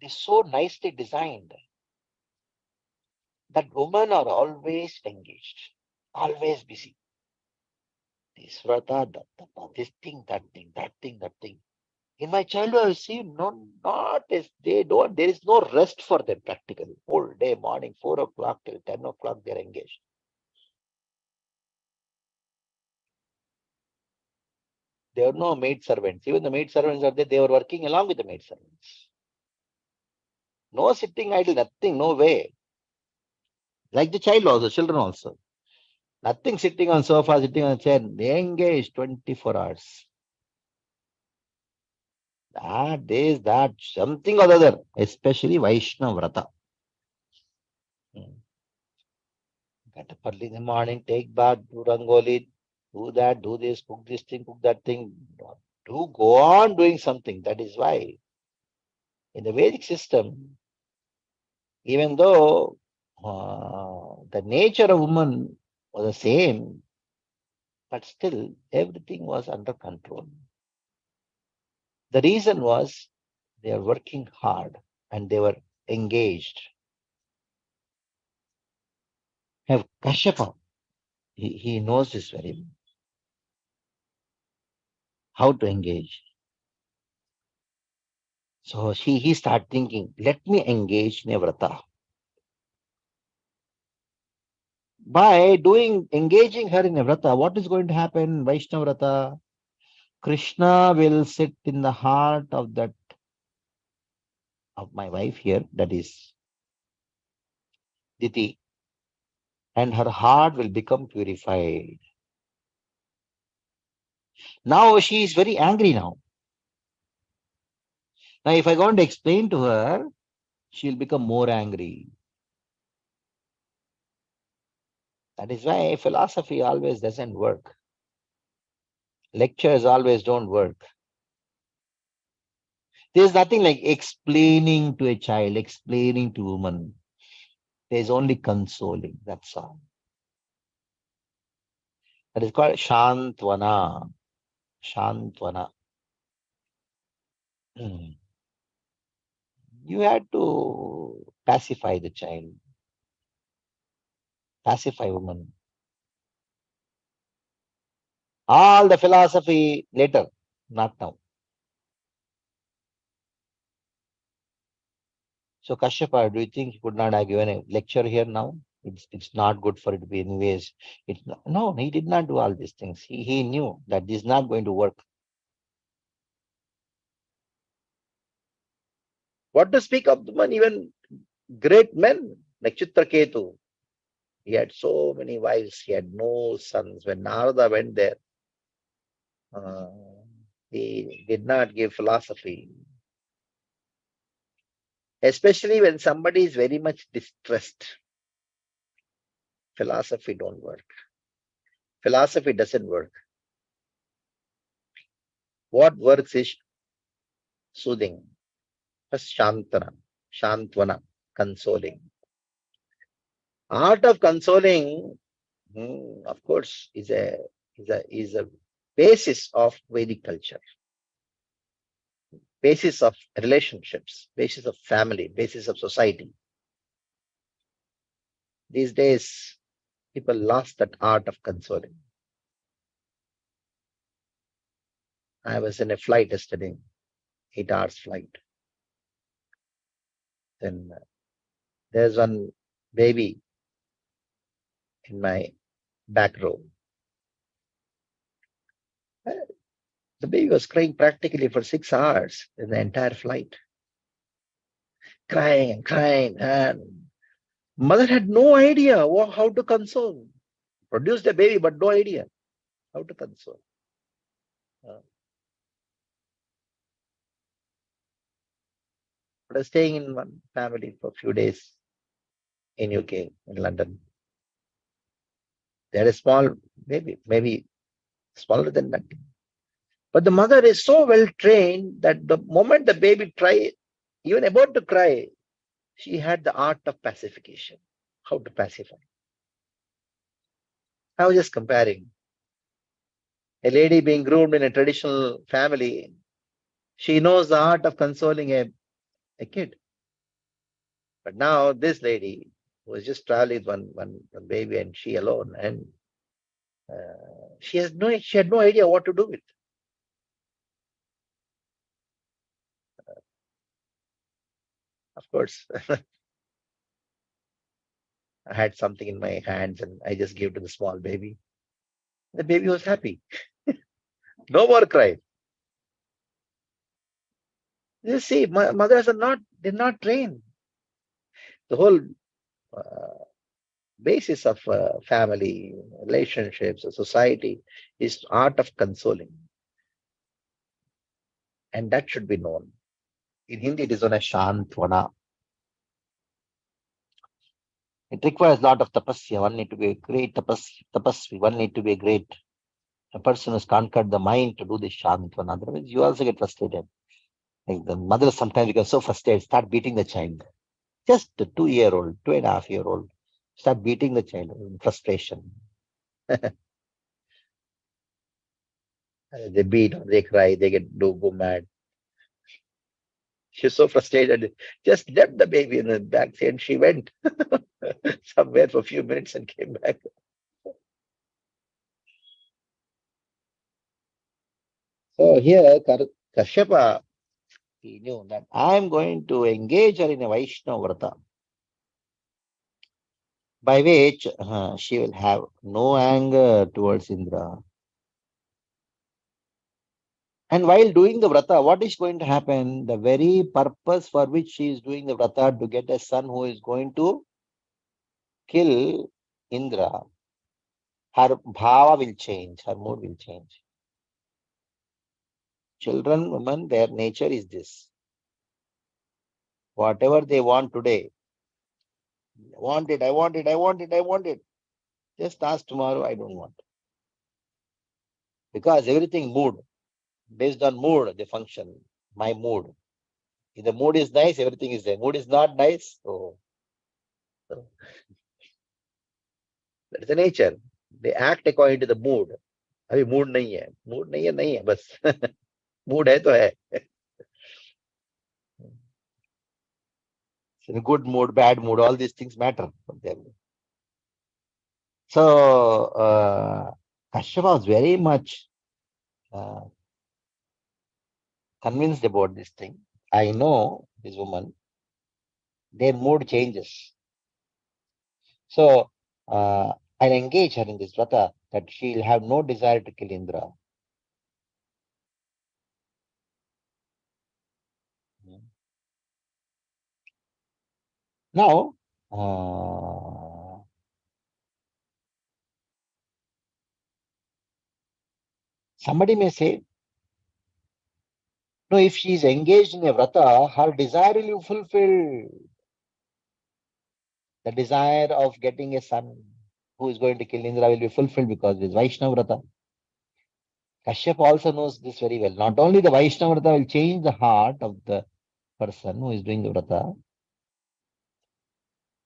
it is so nicely designed that women are always engaged, always busy. This Vrata, this thing, that thing, that thing, that thing. In my childhood, I see not as they don't, there is no rest for them practically. Whole day, morning, 4 o'clock till 10 o'clock, they're engaged. There were no maid servants. Even the maid servants are there, they were working along with the maid servants. No sitting idle, nothing, no way. Like the child also, children also. Nothing sitting on sofa, sitting on chair. They engage 24 hours. That, something or other, especially Vaishnava Vrata. Get up early in the morning, take bath, do Rangoli, do that, do this, cook this thing, cook that thing. Do go on doing something. That is why in the Vedic system, even though the nature of woman was the same, but still everything was under control. The reason was they are working hard and they were engaged. Have Kashyapa, he knows this very well. How to engage. So he started thinking, let me engage in a vrata. By engaging her in a vrata, what is going to happen? Vaishnava vrata, Krishna will sit in the heart of my wife here, that is Diti, and her heart will become purified. Now she is very angry now. Now if I go and explain to her, she will become more angry. That is why philosophy always doesn't work. Lectures always don't work. There's nothing like explaining to a child, explaining to a woman. There's only consoling, that's all. That is called Shantvana. Shantvana. You had to pacify the child, pacify woman. All the philosophy later, not now. So Kashyapa, do you think he could not have given a lecture here now? It's not good for it to be anyways. No, he did not do all these things. He knew that this is not going to work. What to speak of the man, even great men like Chitraketu. He had so many wives, he had no sons. When Narada went there, he did not give philosophy. Especially when somebody is very much distressed. Philosophy don't work. Philosophy doesn't work. What works is soothing. First Shantana, Shantvana, consoling. Art of consoling, of course, is a basis of Vedic culture. Basis of relationships, basis of family, basis of society. These days, people lost that art of consoling. I was in a flight yesterday, 8 hours flight. Then there's one baby in my back row. The baby was crying practically for 6 hours in the entire flight. Crying and crying, and mother had no idea how to console. Produced the baby, but no idea how to console. But I was staying in one family for a few days in UK, in London. They had a small baby, maybe smaller than that. But the mother is so well trained that the moment the baby tried, even about to cry, she had the art of pacification. How to pacify. I was just comparing. A lady being groomed in a traditional family, she knows the art of consoling a kid. But now this lady was just traveling with one baby and she alone, and she had no idea what to do with. Of course, I had something in my hands and I just gave to the small baby. The baby was happy. No more cry. You see, mothers they're not trained. The whole basis of family, relationships, society is art of consoling. And that should be known. In Hindi, it is known as Shantvana. It requires a lot of tapasya. One need to be a great tapasvi. One need to be a person who's conquered the mind to do this Shantvana. Otherwise, you also get frustrated. Like the mother sometimes becomes so frustrated, start beating the child. Just a 2-year-old, 2.5-year-old, start beating the child in frustration. They beat, they cry, they go mad. She's so frustrated, just left the baby in the back seat and she went somewhere for a few minutes and came back. So here, Kashyapa, he knew that I'm going to engage her in a Vaishnava Vrata, by which she will have no anger towards Indra. And while doing the Vrata, what is going to happen? The very purpose for which she is doing the Vrata, to get a son who is going to kill Indra, her bhava will change, her mood will change. Children, women, their nature is this. Whatever they want today, I want it. Just ask tomorrow, I don't want. Because everything mood, based on mood, they function. My mood. If the mood is nice, everything is there. Mood is not nice, so that is the nature. They act according to the mood. अभी mood नहीं है बस mood है तो है. In good mood, bad mood, all these things matter for them. So Kashyapa was very much convinced about this thing. I know this woman, their mood changes. So I'll engage her in this vrata that she'll have no desire to kill Indra. Now, somebody may say, no, if she is engaged in a vrata, her desire will be fulfilled. The desire of getting a son who is going to kill Indra will be fulfilled because it is Vaishnava vrata. Kashyapa also knows this very well. Not only the Vaishnava vrata will change the heart of the person who is doing the vrata,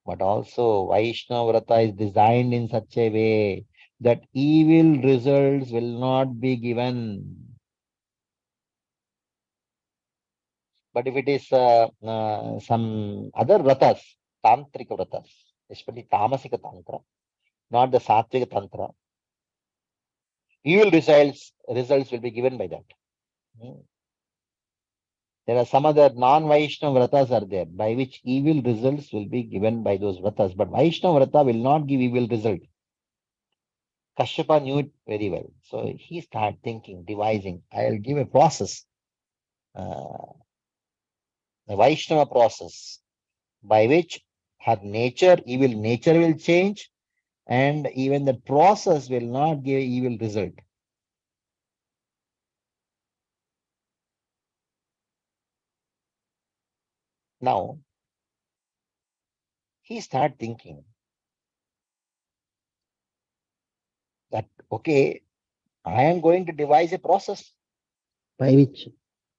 but also Vaishnava vrata is designed in such a way that evil results will not be given. But if it is some other vratas, tantrika vratas, especially tamasika tantra, not the sattvika tantra, evil results will be given by that. There are some other non-Vaishnava vratas are there, by which evil results will be given by those vratas. But Vaishnava vrata will not give evil result. Kashyapa knew it very well. So he started thinking, devising, I'll give a process, a Vaishnava process, by which her nature, evil nature will change, and even the process will not give evil result. Now, he started thinking that, okay, I am going to devise a process by which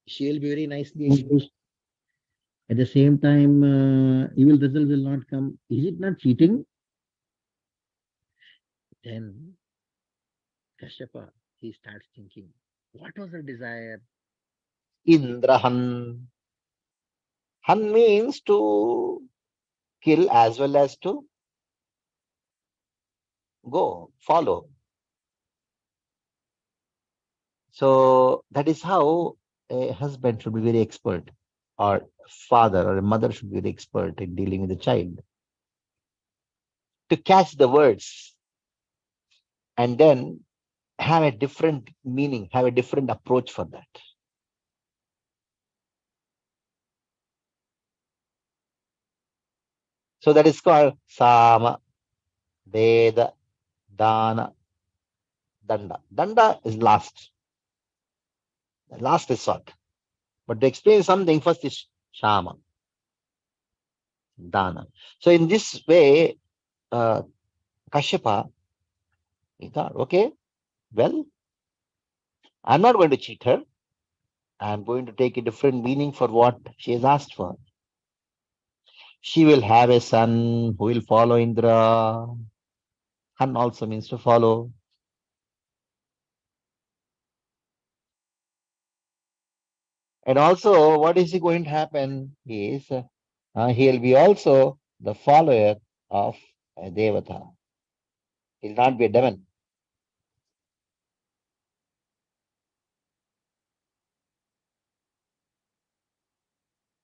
she will be very nicely engaged. At the same time, evil result will not come. Is it not cheating? Then Kashyapa, he starts thinking, what was her desire? Indrahan. Han means to kill as well as to go, follow. So that is how a husband should be very expert, or father or a mother should be very expert in dealing with the child. To catch the words and then have a different meaning, have a different approach for that. So that is called Sama, Veda, Dana, Danda. Danda is last resort. But to explain something, first is Shama, Dana. So in this way, Kashyapa, he thought, okay, well, I'm not going to cheat her. I'm going to take a different meaning for what she has asked for. She will have a son who will follow Indra. Han also means to follow. And also, what is going to happen is he'll be also the follower of a Devata. He'll not be a demon.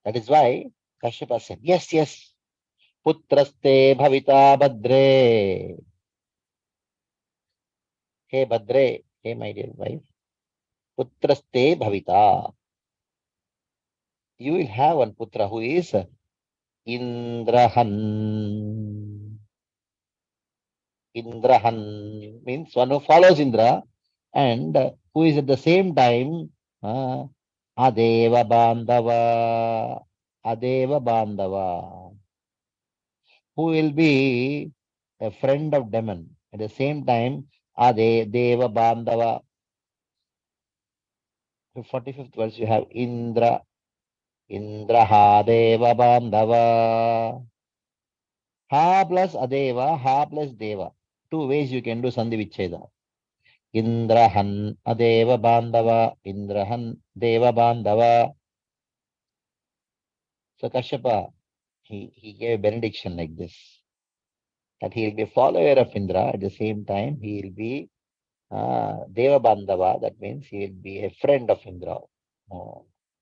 That is why Kashyapa said, yes, yes, putraste bhavita badre. Hey badre, hey my dear wife, putraste bhavita. You will have one putra who is Indrahan. Indrahan means one who follows Indra and who is at the same time Adeva Bandava. Adeva Bandava. Who will be a friend of demon. At the same time, Deva Bandava. The 45th verse you have Indra. Indraha Deva Bandava. Ha plus Adeva, Ha plus Deva. Two ways you can do Sandhi Vicheda. Indrahan Adeva Bandava, Indrahan Deva Bandava. So Kashyapa, he gave a benediction like this. That he will be a follower of Indra, at the same time he will be Deva Bandava, that means he will be a friend of Indra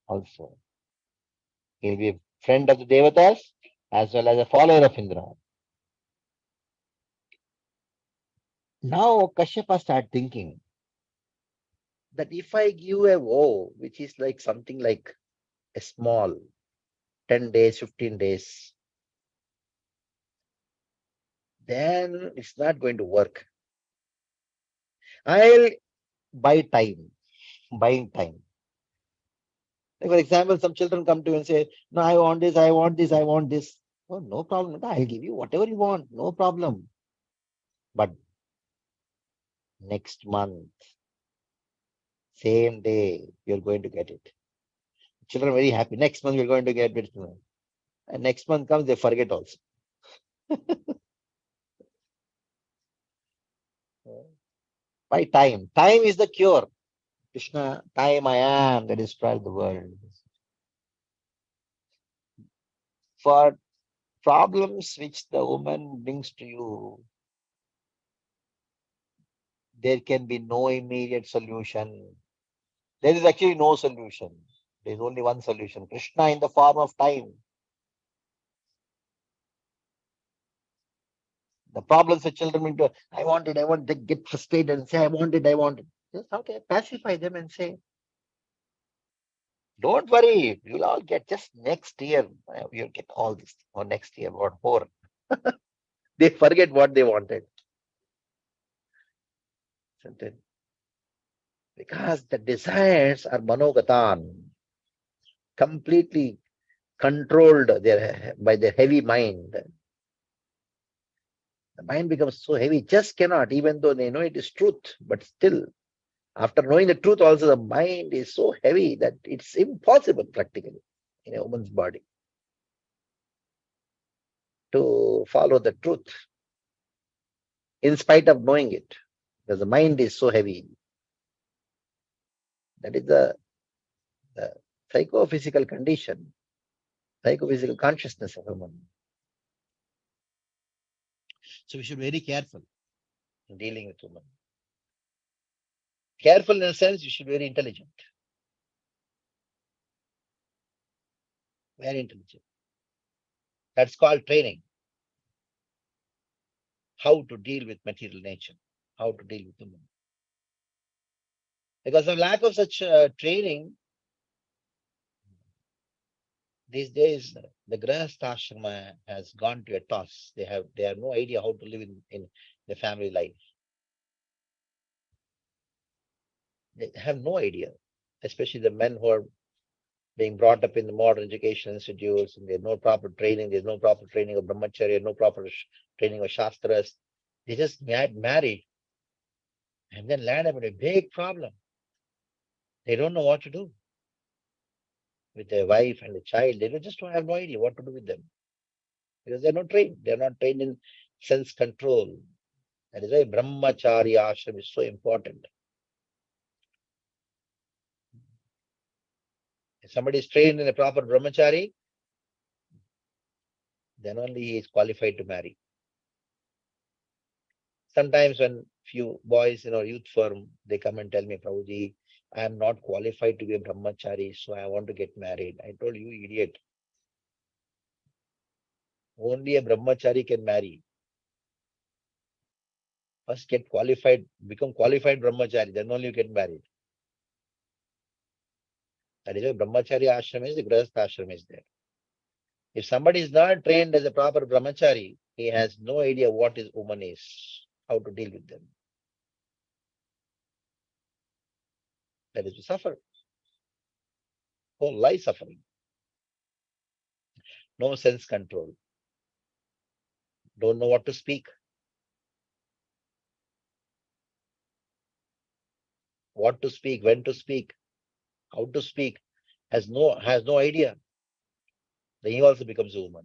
also. He will be a friend of the Devatas as well as a follower of Indra. Now Kashyapa started thinking that if I give a vow, which is like something like a small 10 days, 15 days, then it's not going to work. I'll buy time, buying time. Like for example, some children come to you and say, no, I want this, I want this, I want this. Oh, no problem. I'll give you whatever you want, no problem. But next month, same day, you're going to get it. Children are very happy. Next month, you're going to get it. And next month comes, they forget also. By time. Time is the cure. Krishna, time I am that destroys the world. For problems which the woman brings to you, there can be no immediate solution. There is actually no solution. There is only one solution. Krishna in the form of time. The problems the children into, I want it, they get frustrated and say, I want it, I want it. Just okay, pacify them and say, don't worry, you'll all get just next year, you'll get all this, or next year, or more. They forget what they wanted. Because the desires are manogatan, completely controlled by the heavy mind. The mind becomes so heavy, just cannot, even though they know it is truth, but still, after knowing the truth also, the mind is so heavy that it's impossible practically in a woman's body to follow the truth in spite of knowing it, because the mind is so heavy. That is the psychophysical condition, psychophysical consciousness of a woman. So we should be very careful in dealing with women. Careful in a sense, you should be very intelligent. Very intelligent. That's called training. How to deal with material nature, how to deal with women. Because of lack of such training, these days the Grahastha Ashrama has gone to a toss. They have no idea how to live in the family life. They have no idea, especially the men who are being brought up in the modern education institutes, and there's no proper training. There's no proper training of brahmacharya, no proper training of shastras. They just get married and then land up in a big problem. They don't know what to do with their wife and the child. They just don't have no idea what to do with them because they're not trained. They're not trained in sense control. That is why brahmacharya ashram is so important. If somebody is trained in a proper brahmachari, then only he is qualified to marry. Sometimes when few boys in our youth firm, they come and tell me, Prabhuji, I am not qualified to be a brahmachari, so I want to get married. I told you, idiot. Only a brahmachari can marry. First get qualified, become qualified brahmachari, then only you get married. That is why brahmachari ashram is, the grahastha ashram is there. If somebody is not trained as a proper brahmachari, he has no idea what his woman is, how to deal with them. That is to suffer. Whole life suffering. No sense control. Don't know what to speak. What to speak, when to speak, how to speak, has no idea. Then he also becomes a woman.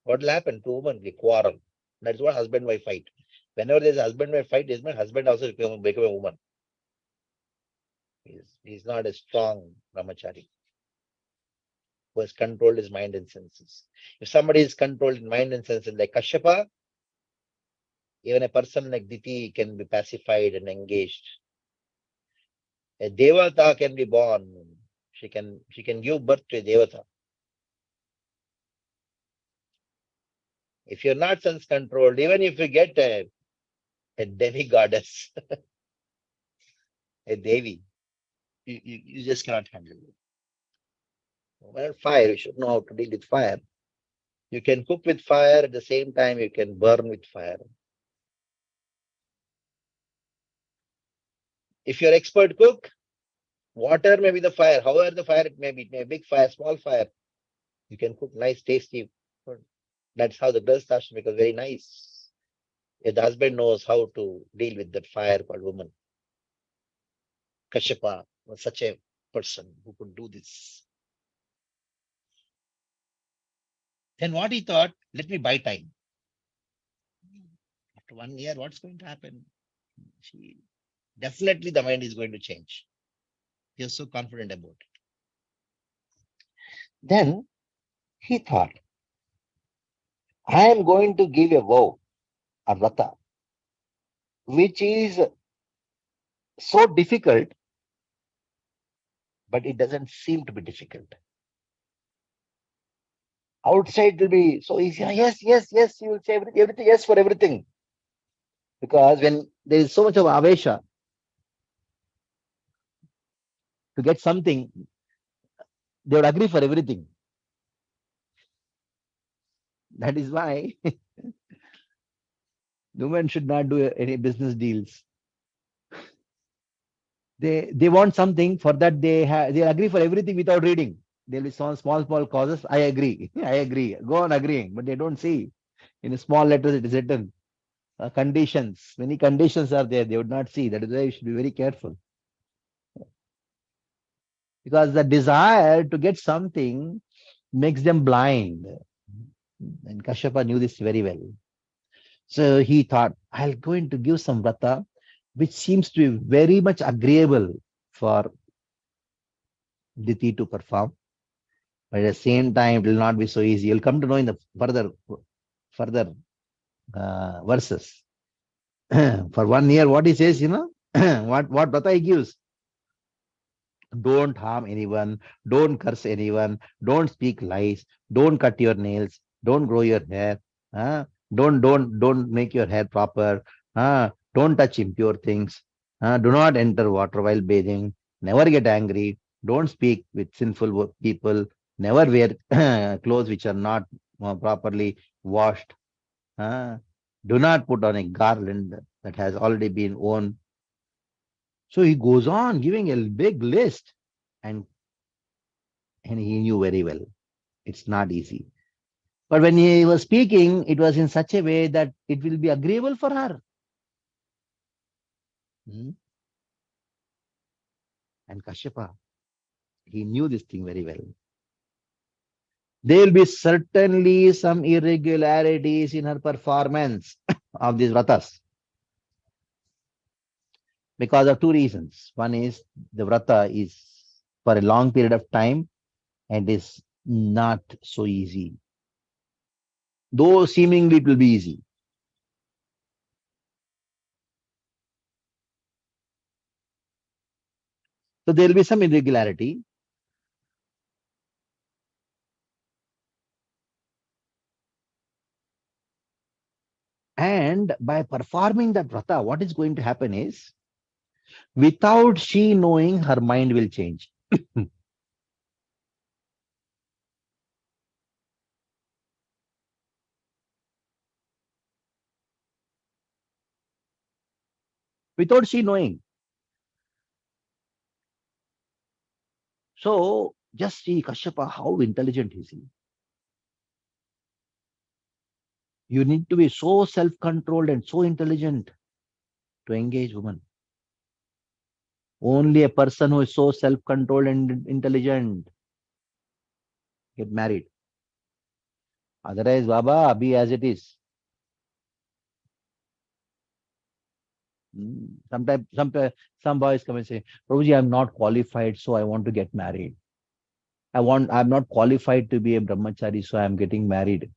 What will happen to women? They quarrel. That's what husband-wife fight. Whenever there's a husband-wife fight, my husband also become a woman. He's not a strong brahmachari who has controlled his mind and senses. If somebody is controlled in mind and senses like Kashyapa, even a person like Diti can be pacified and engaged. A Devata can be born. She can give birth to a Devata. If you're not sense controlled, even if you get a demi-goddess, a Devi, you just cannot handle it. Well, fire, you should know how to deal with fire. You can cook with fire, at the same time you can burn with fire. If you're expert cook, water may be the fire, however the fire it may be a big fire, small fire. You can cook nice, tasty food. That's how the grahastha ashram becomes very nice. If the husband knows how to deal with that fire called woman. Kashyapa was such a person who could do this. Then what he thought, let me buy time. After 1 year, what's going to happen? Definitely the mind is going to change. He was so confident about it. Then he thought, I am going to give a vow, a vrata, which is so difficult, but it doesn't seem to be difficult. Outside it will be so easy. Yes, yes, yes, you will say everything, yes for everything. Because when there is so much of avesha to get something, they would agree for everything. That is why women should not do any business deals. They want something, for that they agree for everything without reading. There will be some small causes. I agree. I agree. Go on agreeing, but they don't see. In small letters it is written. Conditions. Many conditions are there. They would not see. That is why you should be very careful. Because the desire to get something makes them blind. And Kashyapa knew this very well. So he thought, I'll going to give some vrata, which seems to be very much agreeable for Diti to perform. But at the same time, it will not be so easy. You'll come to know in the further verses. For 1 year, what he says, what vrata he gives. Don't harm anyone, don't curse anyone, don't speak lies, don't cut your nails, don't grow your hair, don't make your hair proper, don't touch impure things. Do not enter water while bathing. Never get angry. Don't speak with sinful people. Never wear clothes which are not properly washed. Uh, do not put on a garland that has already been worn. So he goes on giving a big list, and he knew very well it's not easy. But when he was speaking, it was in such a way that it will be agreeable for her. Hmm? And Kashyapa, he knew this thing very well. There will be certainly some irregularities in her performance of these vratas because of two reasons. One is the vrata is for a long period of time and is not so easy. Though seemingly it will be easy. So there will be some irregularity. And by performing that vrata, what is going to happen is, without she knowing, her mind will change. Without she knowing. So just see Kashyapa, how intelligent is he. You need to be so self-controlled and so intelligent to engage women. Only a person who is so self-controlled and intelligent get married. Otherwise, Baba, be as it is. Sometimes some boys come and say, Prabhuji, I'm not qualified, so I want to get married. I'm not qualified to be a brahmachari, so I'm getting married.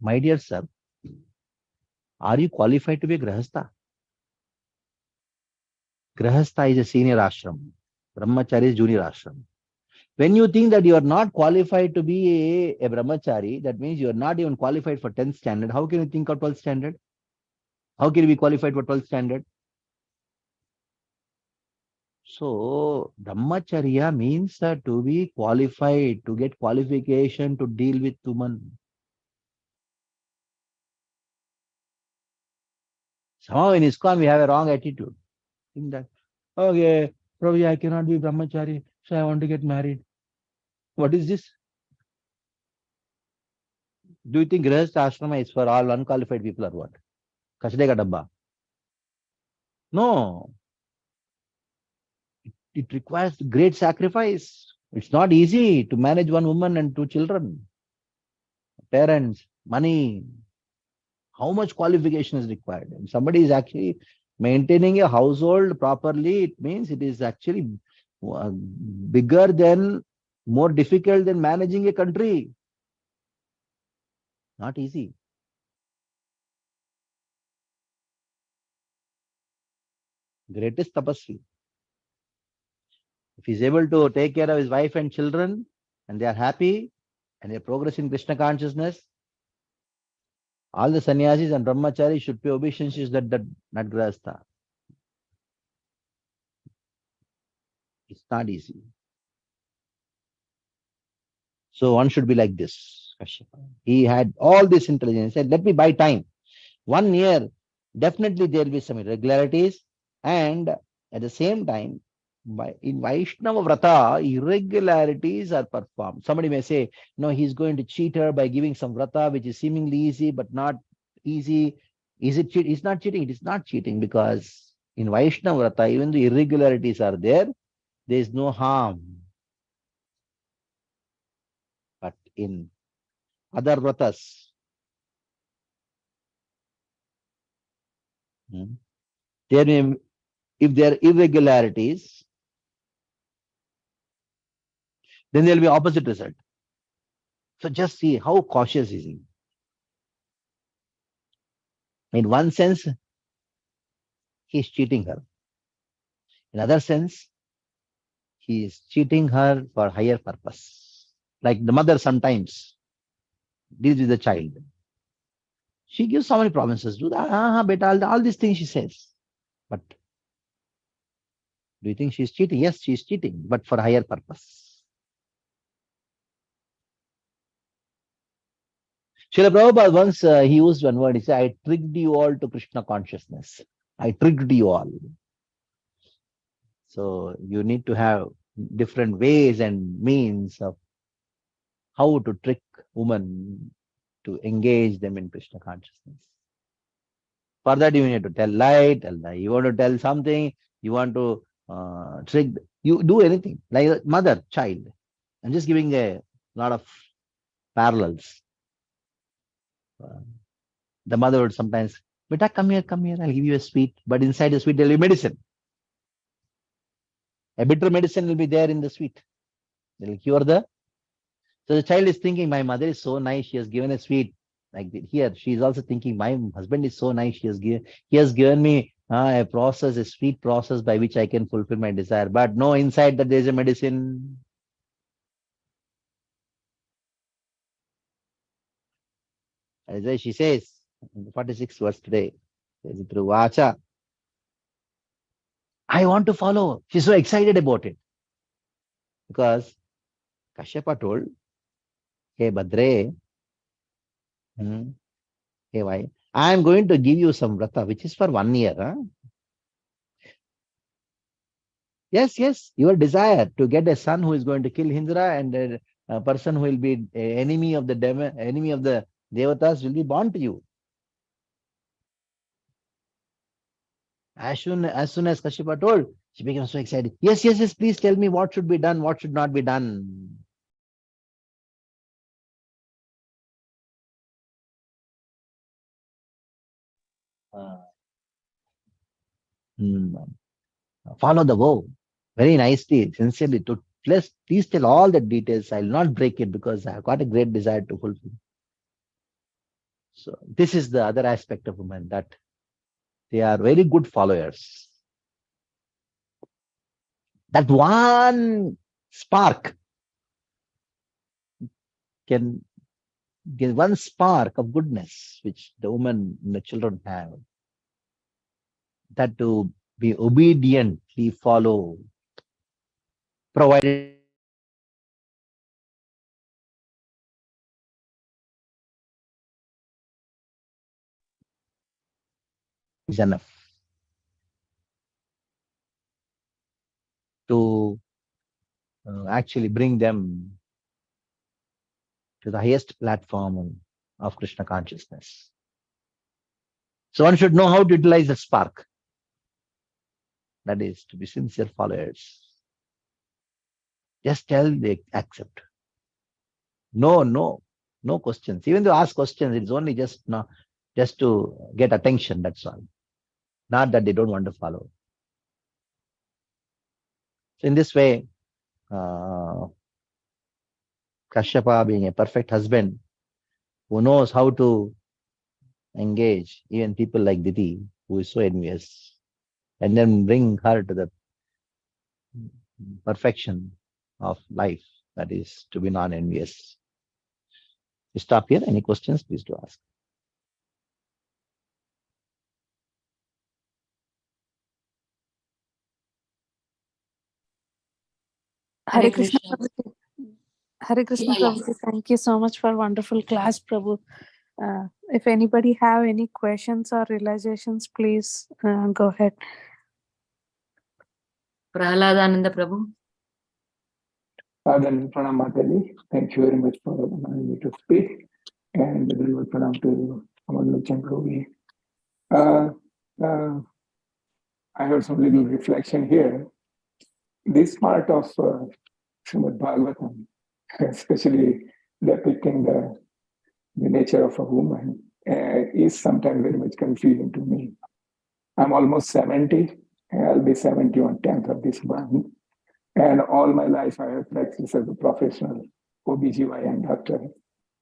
My dear sir, are you qualified to be a grahastha? Grahastha is a senior ashram. Brahmachari is junior ashram. When you think that you are not qualified to be a brahmachari, that means you are not even qualified for 10th standard. How can you think of 12th standard? How can you be qualified for 12th standard? So, brahmacharya means to be qualified, to get qualification to deal with women. Somehow in ISKCON we have a wrong attitude. Think that, okay, Prabhuji, I cannot be brahmachari, so I want to get married. What is this? Do you think Grihastha Ashrama is for all unqualified people or what? Kachde ka dabba? No. It requires great sacrifice. It's not easy to manage one woman and two children, parents, money. How much qualification is required? If somebody is actually maintaining a household properly, it means it is actually bigger than, more difficult than managing a country. Not easy. Greatest tapasvi. If he's able to take care of his wife and children and they are happy and they progress in Krishna consciousness, all the sannyasis and brahmacharis should pay obeisances that not grahastha. It's not easy. So one should be like this. He had all this intelligence. He said, let me buy time. 1 year, definitely there will be some irregularities. And at the same time, in Vaishnava Vrata, irregularities are performed. Somebody may say, no, he's going to cheat her by giving some Vrata, which is seemingly easy, but not easy. Is it cheating? It's not cheating. It is not cheating because in Vaishnava Vrata, even the irregularities are there, there is no harm. But in other Vratas, there may, if there are irregularities, then there will be opposite result. So just see how cautious is he. In one sense, he is cheating her. In other sense, he is cheating her for higher purpose. Like the mother sometimes deals with the child. She gives so many promises. Do that, beta, all these things she says. But do you think she's cheating? Yes, she's cheating, but for higher purpose. Srila Prabhupada once he used one word. He said, "I tricked you all to Krishna consciousness. I tricked you all." So you need to have different ways and means of how to trick women to engage them in Krishna consciousness. For that, you need to tell lie. You want to tell something, you want to trick, you do anything. Like mother, child. I'm just giving a lot of parallels. The mother would sometimes, "Beta, come here, I'll give you a sweet." But inside the sweet, there'll be medicine. A bitter medicine will be there in the sweet. They'll cure the. So the child is thinking, my mother is so nice, she has given a sweet. Like here, she is also thinking, my husband is so nice, he has given me a process, a sweet process by which I can fulfill my desire. But no, inside that there is a medicine. As why she says in the 46th verse today, through Vacha, I want to follow. She's so excited about it. Because Kashyapa told, "Hey Badre, hey why? I am going to give you some vrata, which is for 1 year. Huh? Yes, your desire to get a son who is going to kill Hindra and a person who will be an enemy of the enemy of the Devatas will be born to you." As soon as Kashyapa told, she became so excited. Yes, please tell me what should be done, what should not be done. Follow the vow very nicely, sincerely. Please tell all the details. I will not break it because I have got a great desire to fulfill. So this is the other aspect of women, that they are very good followers. That one spark can give one spark of goodness which the woman and the children have. That to be obediently follow, provided is enough to actually bring them to the highest platform of Krishna consciousness. So one should know how to utilize the spark. That is to be sincere followers. Just tell, they accept. No questions. Even though ask questions, it's only just to get attention, that's all. Not that they don't want to follow. So in this way, Kashyapa, being a perfect husband who knows how to engage even people like Diti, who is so envious, and then bring her to the perfection of life, that is to be non-envious. We stop here. Any questions, please do ask. Hare Krishna. Hare Krishna, Prabhu. Thank you so much for wonderful class, Prabhu. If anybody have any questions or realizations, please go ahead. Prahaladananda Prabhu. Pardon, Pranam Mataji. Thank you very much for allowing me to speak. And Pranam to Kamal Lochan Prabhu. I have some little reflection here. This part of Srimad Bhagavatam, especially depicting the nature of a woman, is sometimes very much confusing to me. I'm almost 70. I'll be 70 on 10th of this month. And all my life I have practiced as a professional OBGYN doctor.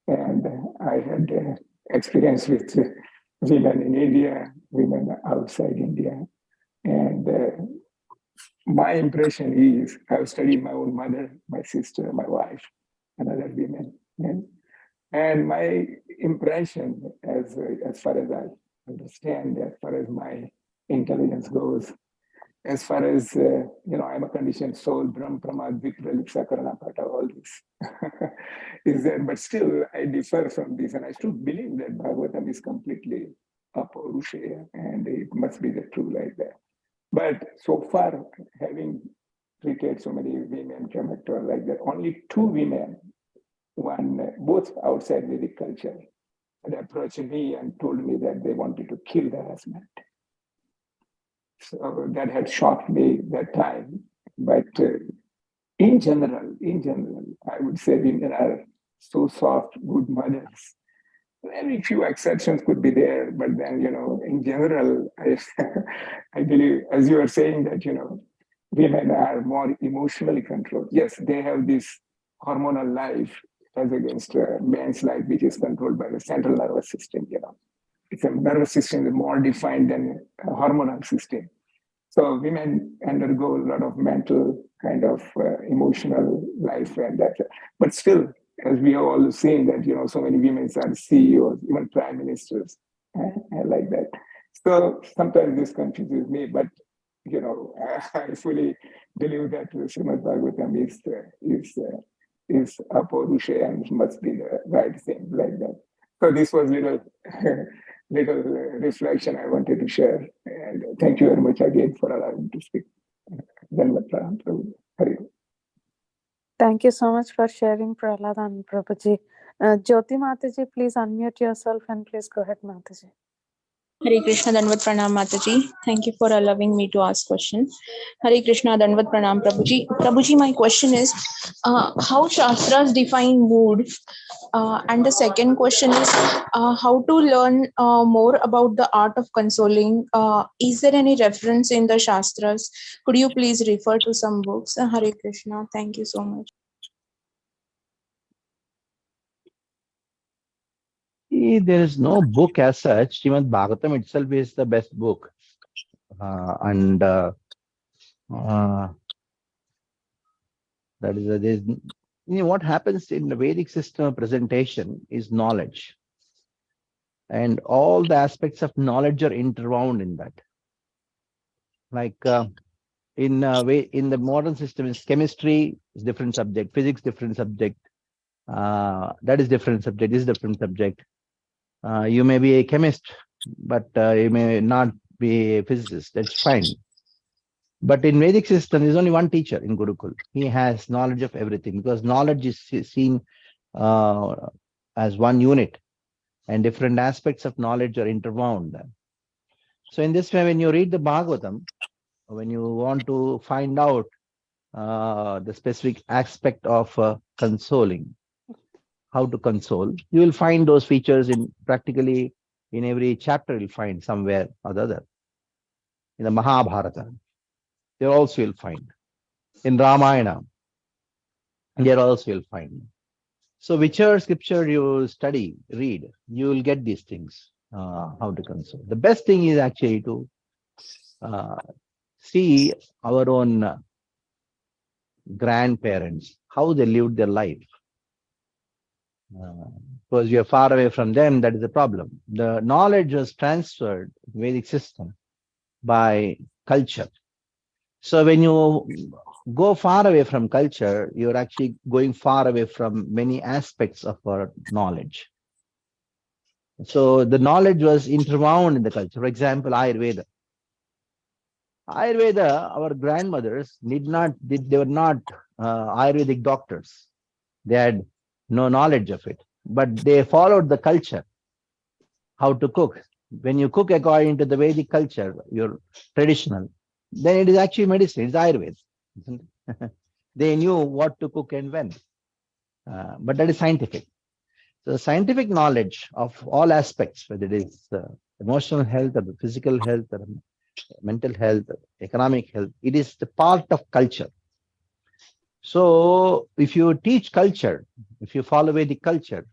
And I had experience with women in India, women outside India. And my impression is I've studied my own mother, my sister, my wife, and other women. And my impression, as far as I understand, as far as my intelligence goes. As far as, I'm a conditioned soul, Brahm, Pramad, Vipralipsa, Karana, Pata, all this is there. But still, I differ from this, and I still believe that Bhagavatam is completely Apaurusheya, and it must be the true like that. But so far, having treated so many women, came actor like that, only 2 women, both outside Vedic culture, had approached me and told me that they wanted to kill their husband. So that had shocked me that time. But in general, I would say women are so soft, good mothers. Very few exceptions could be there, but then, in general, I believe, as you are saying that, women are more emotionally controlled. Yes, they have this hormonal life as against men's life, which is controlled by the central nervous system, It's a nervous system that's more defined than a hormonal system. So women undergo a lot of mental kind of emotional life and that. But still, as we have all seen that, so many women are CEOs, even prime ministers, and like that. So sometimes this confuses me, but, I fully believe that Srimad Bhagavatam is Apurusha and must be the right thing like that. So this was little reflection I wanted to share. And thank you very much again for allowing me to speak. Dhanavad Pranam, Prabhu. Hari Om. Thank you so much for sharing, Prahlad and Prabhuji. Jyoti Mataji, please unmute yourself and please go ahead, Mataji. Hare Krishna, Dandavat Pranam Mataji. Thank you for allowing me to ask question. Hare Krishna, Dandavat Pranam Prabhuji. Prabhuji, my question is, how Shastras define mood? And the second question is, how to learn more about the art of consoling? Is there any reference in the Shastras? Could you please refer to some books? Hare Krishna. Thank you so much. There is no book as such. Srimad Bhagavatam itself is the best book. That is, what happens in the Vedic system of presentation is knowledge. And all the aspects of knowledge are interwound in that. Like in the modern system, is chemistry is different subject, physics different subject, that is different subject, this is different subject. You may be a chemist, but you may not be a physicist. That's fine. But in Vedic system, there's only one teacher in Gurukul. He has knowledge of everything because knowledge is seen as one unit, and different aspects of knowledge are interwound. So in this way, when you read the Bhagavatam, when you want to find out the specific aspect of consoling, how to console, you will find those features in practically in every chapter. You'll find somewhere or the other. In the Mahabharata, there also you'll find. In Ramayana, there also you'll find. So whichever scripture you study, read, you will get these things, how to console. The best thing is actually to see our own grandparents, how they lived their life. Because we are far away from them, that is the problem. The knowledge was transferred in Vedic system by culture. So when you go far away from culture, you're actually going far away from many aspects of our knowledge. So the knowledge was interwound in the culture. For example, Ayurveda. Ayurveda, our grandmothers they were not Ayurvedic doctors. They had no knowledge of it, but they followed the culture, how to cook. When you cook according to the Vedic culture, your traditional, then it is actually medicine, it's Ayurveda. They knew what to cook and when, but that is scientific. So scientific knowledge of all aspects, whether it is emotional health or the physical health or mental health, economic health, it is the part of culture. So if you teach culture, if you follow Vedic culture,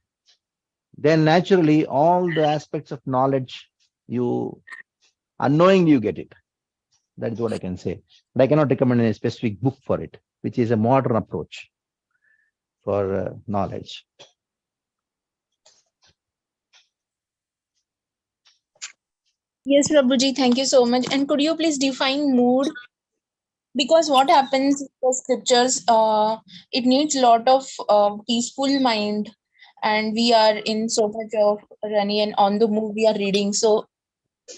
then naturally all the aspects of knowledge, you unknowingly you get it. That is what I can say. But I cannot recommend a specific book for it, which is a modern approach for knowledge. Yes, Prabhuji, thank you so much. And could you please define mood? Because what happens in the scriptures, it needs a lot of peaceful mind, and we are in so much of running and on the move we are reading. So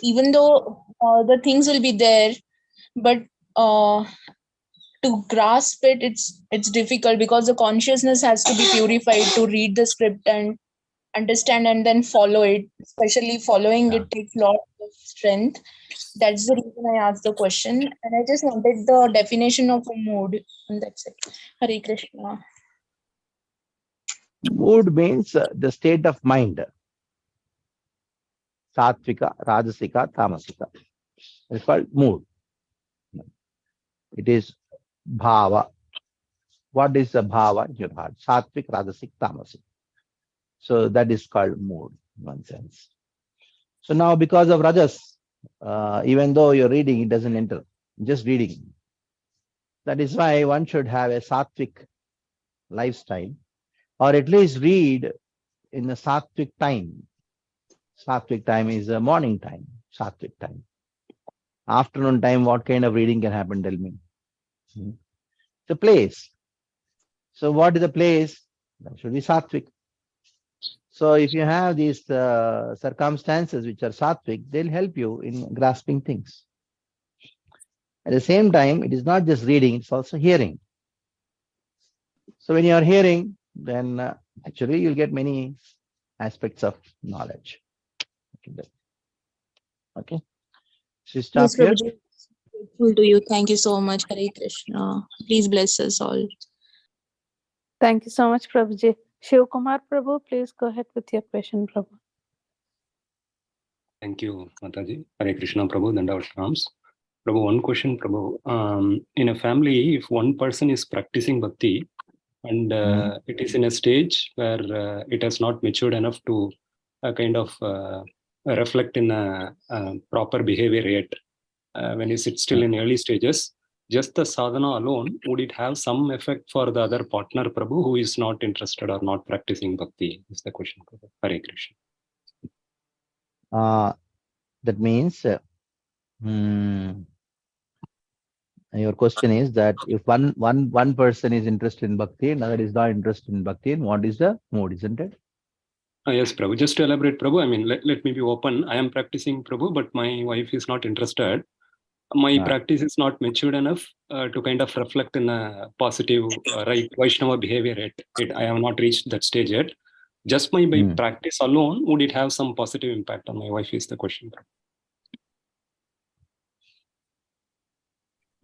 even though the things will be there, but uh, to grasp it, it's difficult because the consciousness has to be purified to read the script and understand and then follow it. Especially following Yeah. it takes a lot of strength. That's the reason I asked the question, and I just wanted the definition of a mood, and that's it. Hare Krishna. Mood means the state of mind. Satvika, Rajasika, Tamasika. It's called mood. It is bhava. What is the bhava in your heart? Satvik, Rajasik, Tamasik. So that is called mood in one sense. So now because of Rajas, even though you're reading, it doesn't enter. Just reading. That is why one should have a sattvic lifestyle, or at least read in the sattvic time. Sattvic time is a morning time, sattvic time. Afternoon time, what kind of reading can happen? Tell me. The place. So what is the place? That should be sattvic. So if you have these circumstances which are sattvic, they'll help you in grasping things. At the same time, it is not just reading, it's also hearing. So when you are hearing, then actually you'll get many aspects of knowledge. Okay. So stop Yes, here. Prabhuji. Grateful to you. Thank you so much. Hare Krishna. Please bless us all. Thank you so much, Prabhuji. Shiv Kumar Prabhu, please go ahead with your question, Prabhu. Thank you, Mataji. Hare Krishna, Prabhu, Dandavat Pranams. Prabhu, one question, Prabhu. In a family, if one person is practicing bhakti and it is in a stage where it has not matured enough to kind of reflect in a proper behavior yet, when it's still in early stages, just the sadhana alone, would it have some effect for the other partner, Prabhu, who is not interested or not practicing bhakti? Is the question, Prabhu. Hare Krishna. That means your question is that if one person is interested in bhakti, another is not interested in bhakti, what is the mood, isn't it? Yes, Prabhu. Just to elaborate, Prabhu, I mean, let me be open. I am practicing, Prabhu, but my wife is not interested. My practice is not matured enough to kind of reflect in a positive, right, Vaishnava behavior yet. I have not reached that stage yet. Just by practice alone, would it have some positive impact on my wife is the question.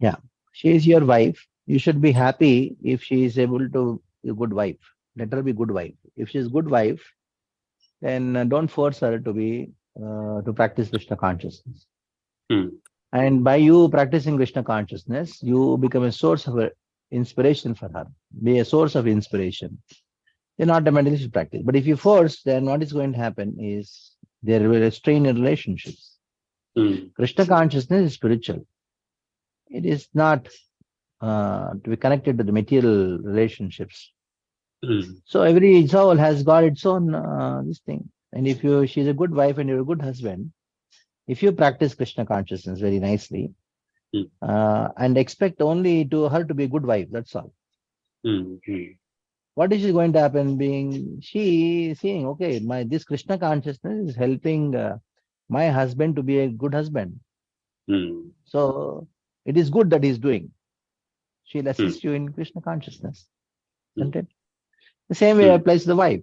Yeah. She is your wife. You should be happy if she is able to be a good wife. Let her be good wife. If she is good wife, then don't force her to be to practice Krishna consciousness. And by you practicing Krishna consciousness, you become a source of inspiration for her. Be a source of inspiration. Then automatically she practice. But if you force, then what is going to happen is there will be strain in relationships. Krishna consciousness is spiritual. It is not to be connected to the material relationships. So every soul has got its own this thing. And if she's a good wife and you're a good husband, if you practice Krishna consciousness very nicely and expect only to her to be a good wife, that's all. What is going to happen? Being she seeing, okay, this Krishna consciousness is helping my husband to be a good husband. So it is good that he's doing. She'll assist you in Krishna consciousness. Isn't it? The same way applies to the wife.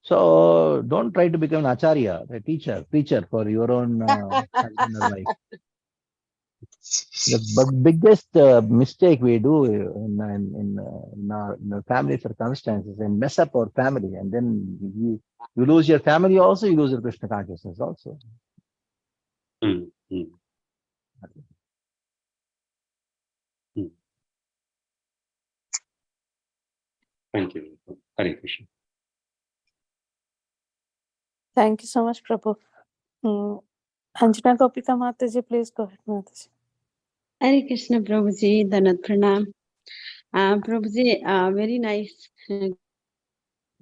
So don't try to become an acharya, a preacher for your own husband or wife. The biggest mistake we do in our family circumstances and mess up our family, and then you lose your family also, you lose your Krishna consciousness also. Thank you. Hare Krishna. Thank you so much, Prabhu. Anjana Gopika Mataji, please go ahead, Mataji. Hare Krishna, Prabhuji, Danat Pranam. Prabhuji, very nice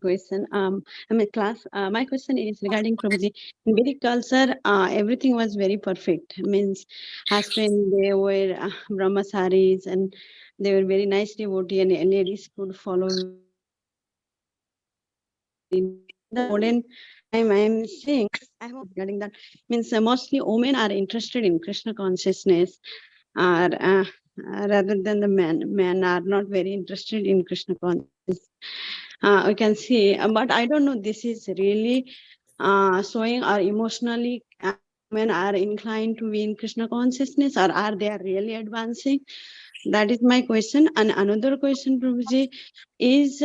question. My question is regarding Prabhuji. In Vedic culture, everything was very perfect. Means husband, they wear brahmacharis and they were very nice devotee, and ladies could follow. In the modern time, I am saying, I hope regarding that means mostly women are interested in Krishna consciousness, rather than the men. Men are not very interested in Krishna consciousness. We can see, but I don't know. This is really showing or emotionally men are inclined to be in Krishna consciousness, or are they really advancing? That is my question. And another question, Prabhuji, is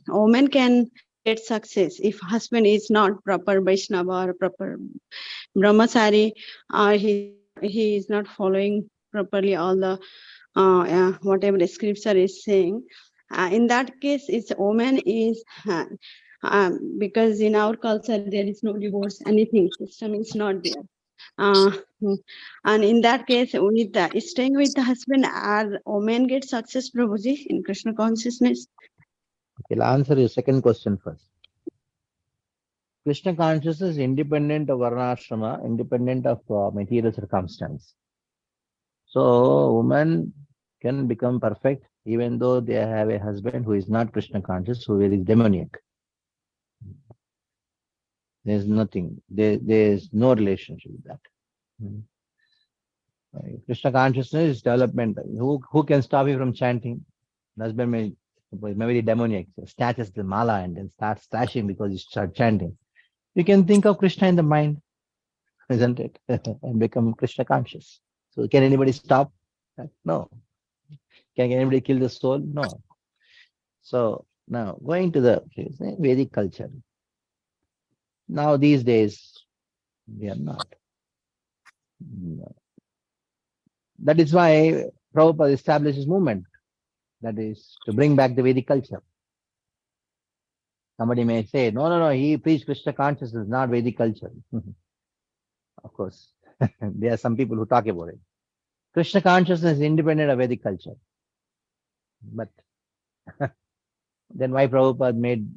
woman can get success if husband is not proper Vaishnava or proper Brahmachari, or he is not following properly all the whatever the scripture is saying. In that case, it's woman is because in our culture there is no divorce, anything system is not there. And in that case, with staying with the husband, are women get success, Prabhuji, in Krishna consciousness? I'll answer your second question first. Krishna consciousness is independent of varnashrama, independent of material circumstance. So, woman can become perfect even though they have a husband who is not Krishna conscious, who is demoniac. There's nothing, there's no relationship with that. Krishna consciousness is development. Who can stop you from chanting? The husband may be demoniac, so snatches the mala and then starts slashing because you start chanting. You can think of Krishna in the mind, isn't it? And become Krishna conscious. So can anybody stop that? No. Can anybody kill the soul? No. So now going to the Vedic culture. Now these days, we are not. No. That is why Prabhupada establishes movement. That is to bring back the Vedic culture. Somebody may say, no, he preached Krishna consciousness, not Vedic culture. Of course, there are some people who talk about it. Krishna consciousness is independent of Vedic culture. But then why Prabhupada made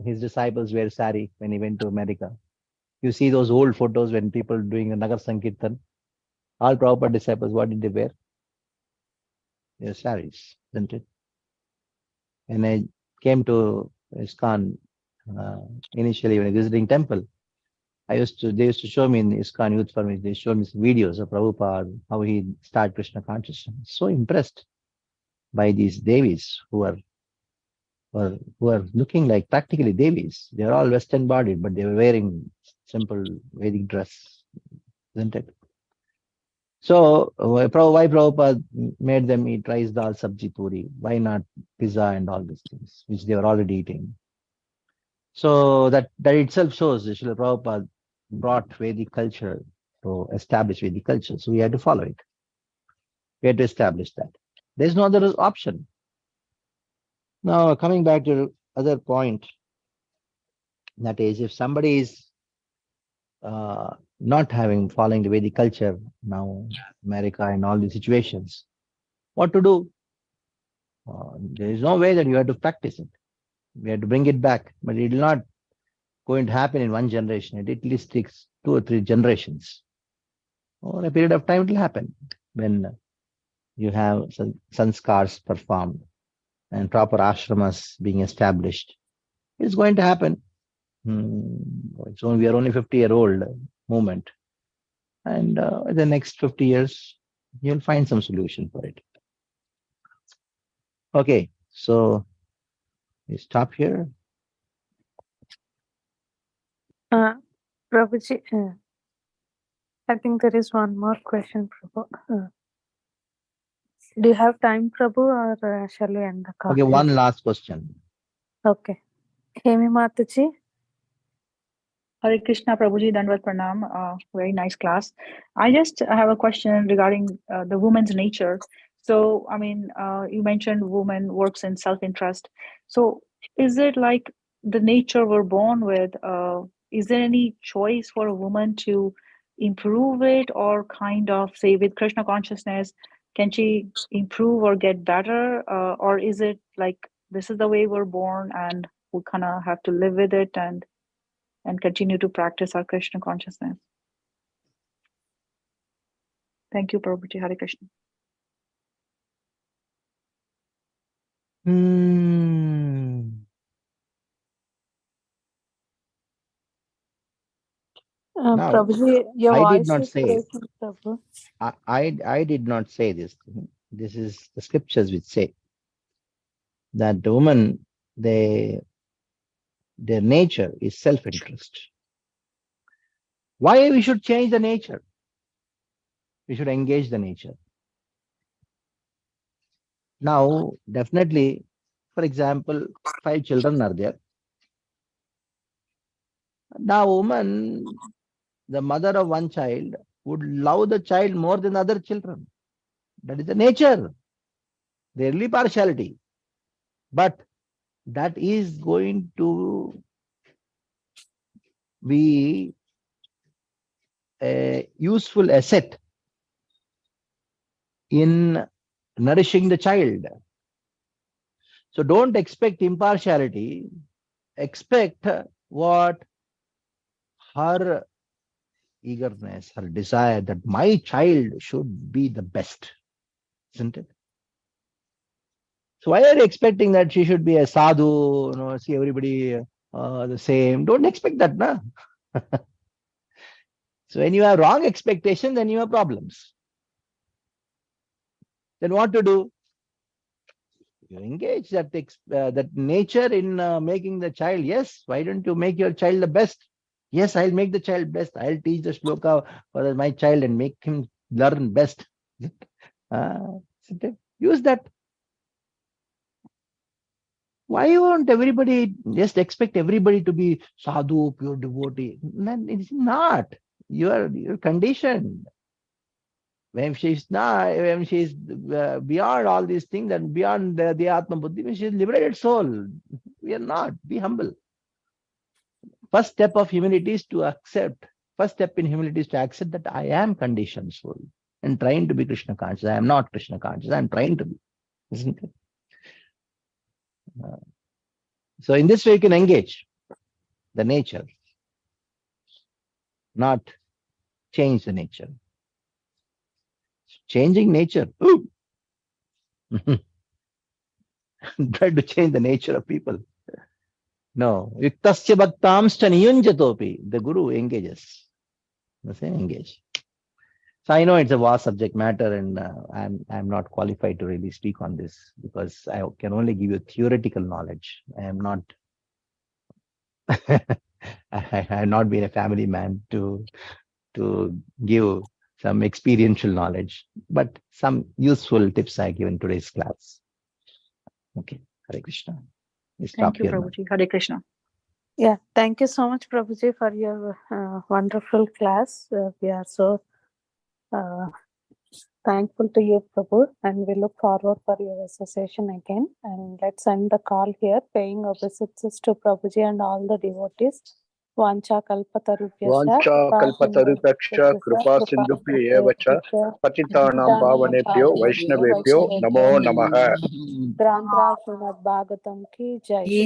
his disciples wear sari when he went to America? You see those old photos when people doing a Nagar Sankirtan, all Prabhupada disciples, what did they wear? Their saris, isn't it? And I came to ISKCON initially when I was visiting temple. They used to show me in the ISKCON Youth Forum, they showed me some videos of Prabhupada, how he started Krishna consciousness. So impressed by these Devis who are looking like practically Devis. They're all Western bodied, but they were wearing simple Vedic dress, isn't it? So why Prabhupada made them eat rice, dal, sabji, puri? Why not pizza and all these things, which they were already eating? So that itself shows that Srila Prabhupada brought Vedic culture to establish Vedic culture. So we had to follow it. We had to establish that. There's no other option. Now, coming back to other point, that is, if somebody is not following the Vedic culture now, America and all these situations, what to do? There is no way that you have to practice it. We have to bring it back, but it will not going to happen in one generation. It at least takes 2 or 3 generations. Over a period of time, it will happen when you have sanskars performed and proper ashramas being established. It's going to happen. We are only 50-year-old movement. And in the next 50 years, you'll find some solution for it. Okay, so we stop here. Prabhuji, I think there is one more question, Prabhu. Do you have time, Prabhu, or shall we end the call? Okay, one last question. Okay. Hemi Mataji. Hare Krishna, Prabhuji, Dandvat Pranam. Very nice class. I just have a question regarding the woman's nature. So, I mean, you mentioned woman works in self-interest. So, is it like the nature we're born with? Is there any choice for a woman to improve it, or kind of say with Krishna consciousness, can she improve or get better? Or is it like this is the way we're born and we kind of have to live with it and continue to practice our Krishna consciousness. Thank you, Prabhuji. Hare Krishna. Now, Prabhuji, your I did voice not is say, breaking, Prabhu. I did not say this. This is the scriptures which say that the woman, their nature is self-interest. Why we should change the nature? We should engage the nature. Now, definitely, for example, 5 children are there. Now, woman, the mother of one child, would love the child more than other children. That is the nature. There will be partiality. But that is going to be a useful asset in nourishing the child. So don't expect impartiality. Expect what her eagerness, her desire that my child should be the best, isn't it? So why are you expecting that she should be a sadhu, see everybody the same? Don't expect that, na? So when you have wrong expectation, then you have problems. Then what to do? You engage that nature in making the child. Yes, why don't you make your child the best? Yes, I'll make the child best. I'll teach the shloka for my child and make him learn best. Use that. Why won't everybody just expect everybody to be sadhu, pure devotee? It's not. You're conditioned. When she's beyond all these things and beyond the Atma Buddhi, when she's liberated soul, we are not. Be humble. First step of humility is to accept. First step in humility is to accept that I am conditioned soul and trying to be Krishna conscious. I am not Krishna conscious. I am trying to be. Isn't it? So in this way, you can engage the nature, not change the nature. Changing nature. Try to change the nature of people. No. Yuktasya bhaktamscha niyunjatopi. The Guru engages. The same engage. So I know it's a vast subject matter, and I'm not qualified to really speak on this because I can only give you theoretical knowledge. I am not. I have not been a family man to give some experiential knowledge, but some useful tips I give in today's class. Okay, Hare Krishna. Thank you, Prabhuji. Hare Krishna. Yeah, thank you so much, Prabhuji, for your wonderful class. We are so thankful to you, Prabhu, and we look forward for your association again. And let's end the call here, paying obeisances to Prabhuji and all the devotees. Vancha kalpatarupyaksha kripa sindhubhyo eva cha patitanam pavanebhyo vaishnavebhyo namo namaha. Grandra Srimad Bhagavatam ki jai. Ki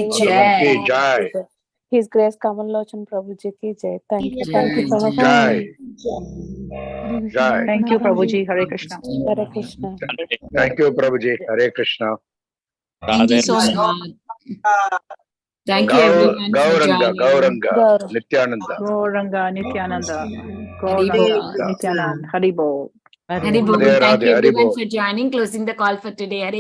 jai. His Grace Kamal Lochan Prabhuji ki jai. Thank you. Thank you so much. Jai. Jai. Thank you, Prabhuji. Hare Krishna. Hare Krishna. Thank you, Prabhuji. Hare Krishna. Thank you so much. Thank you everyone for joining. Gauranga, Nityananda. Gauranga, Nityananda. Gauranga, Nityananda. Haribol. Haribol. Thank you everyone for joining. Closing the call for today. Hare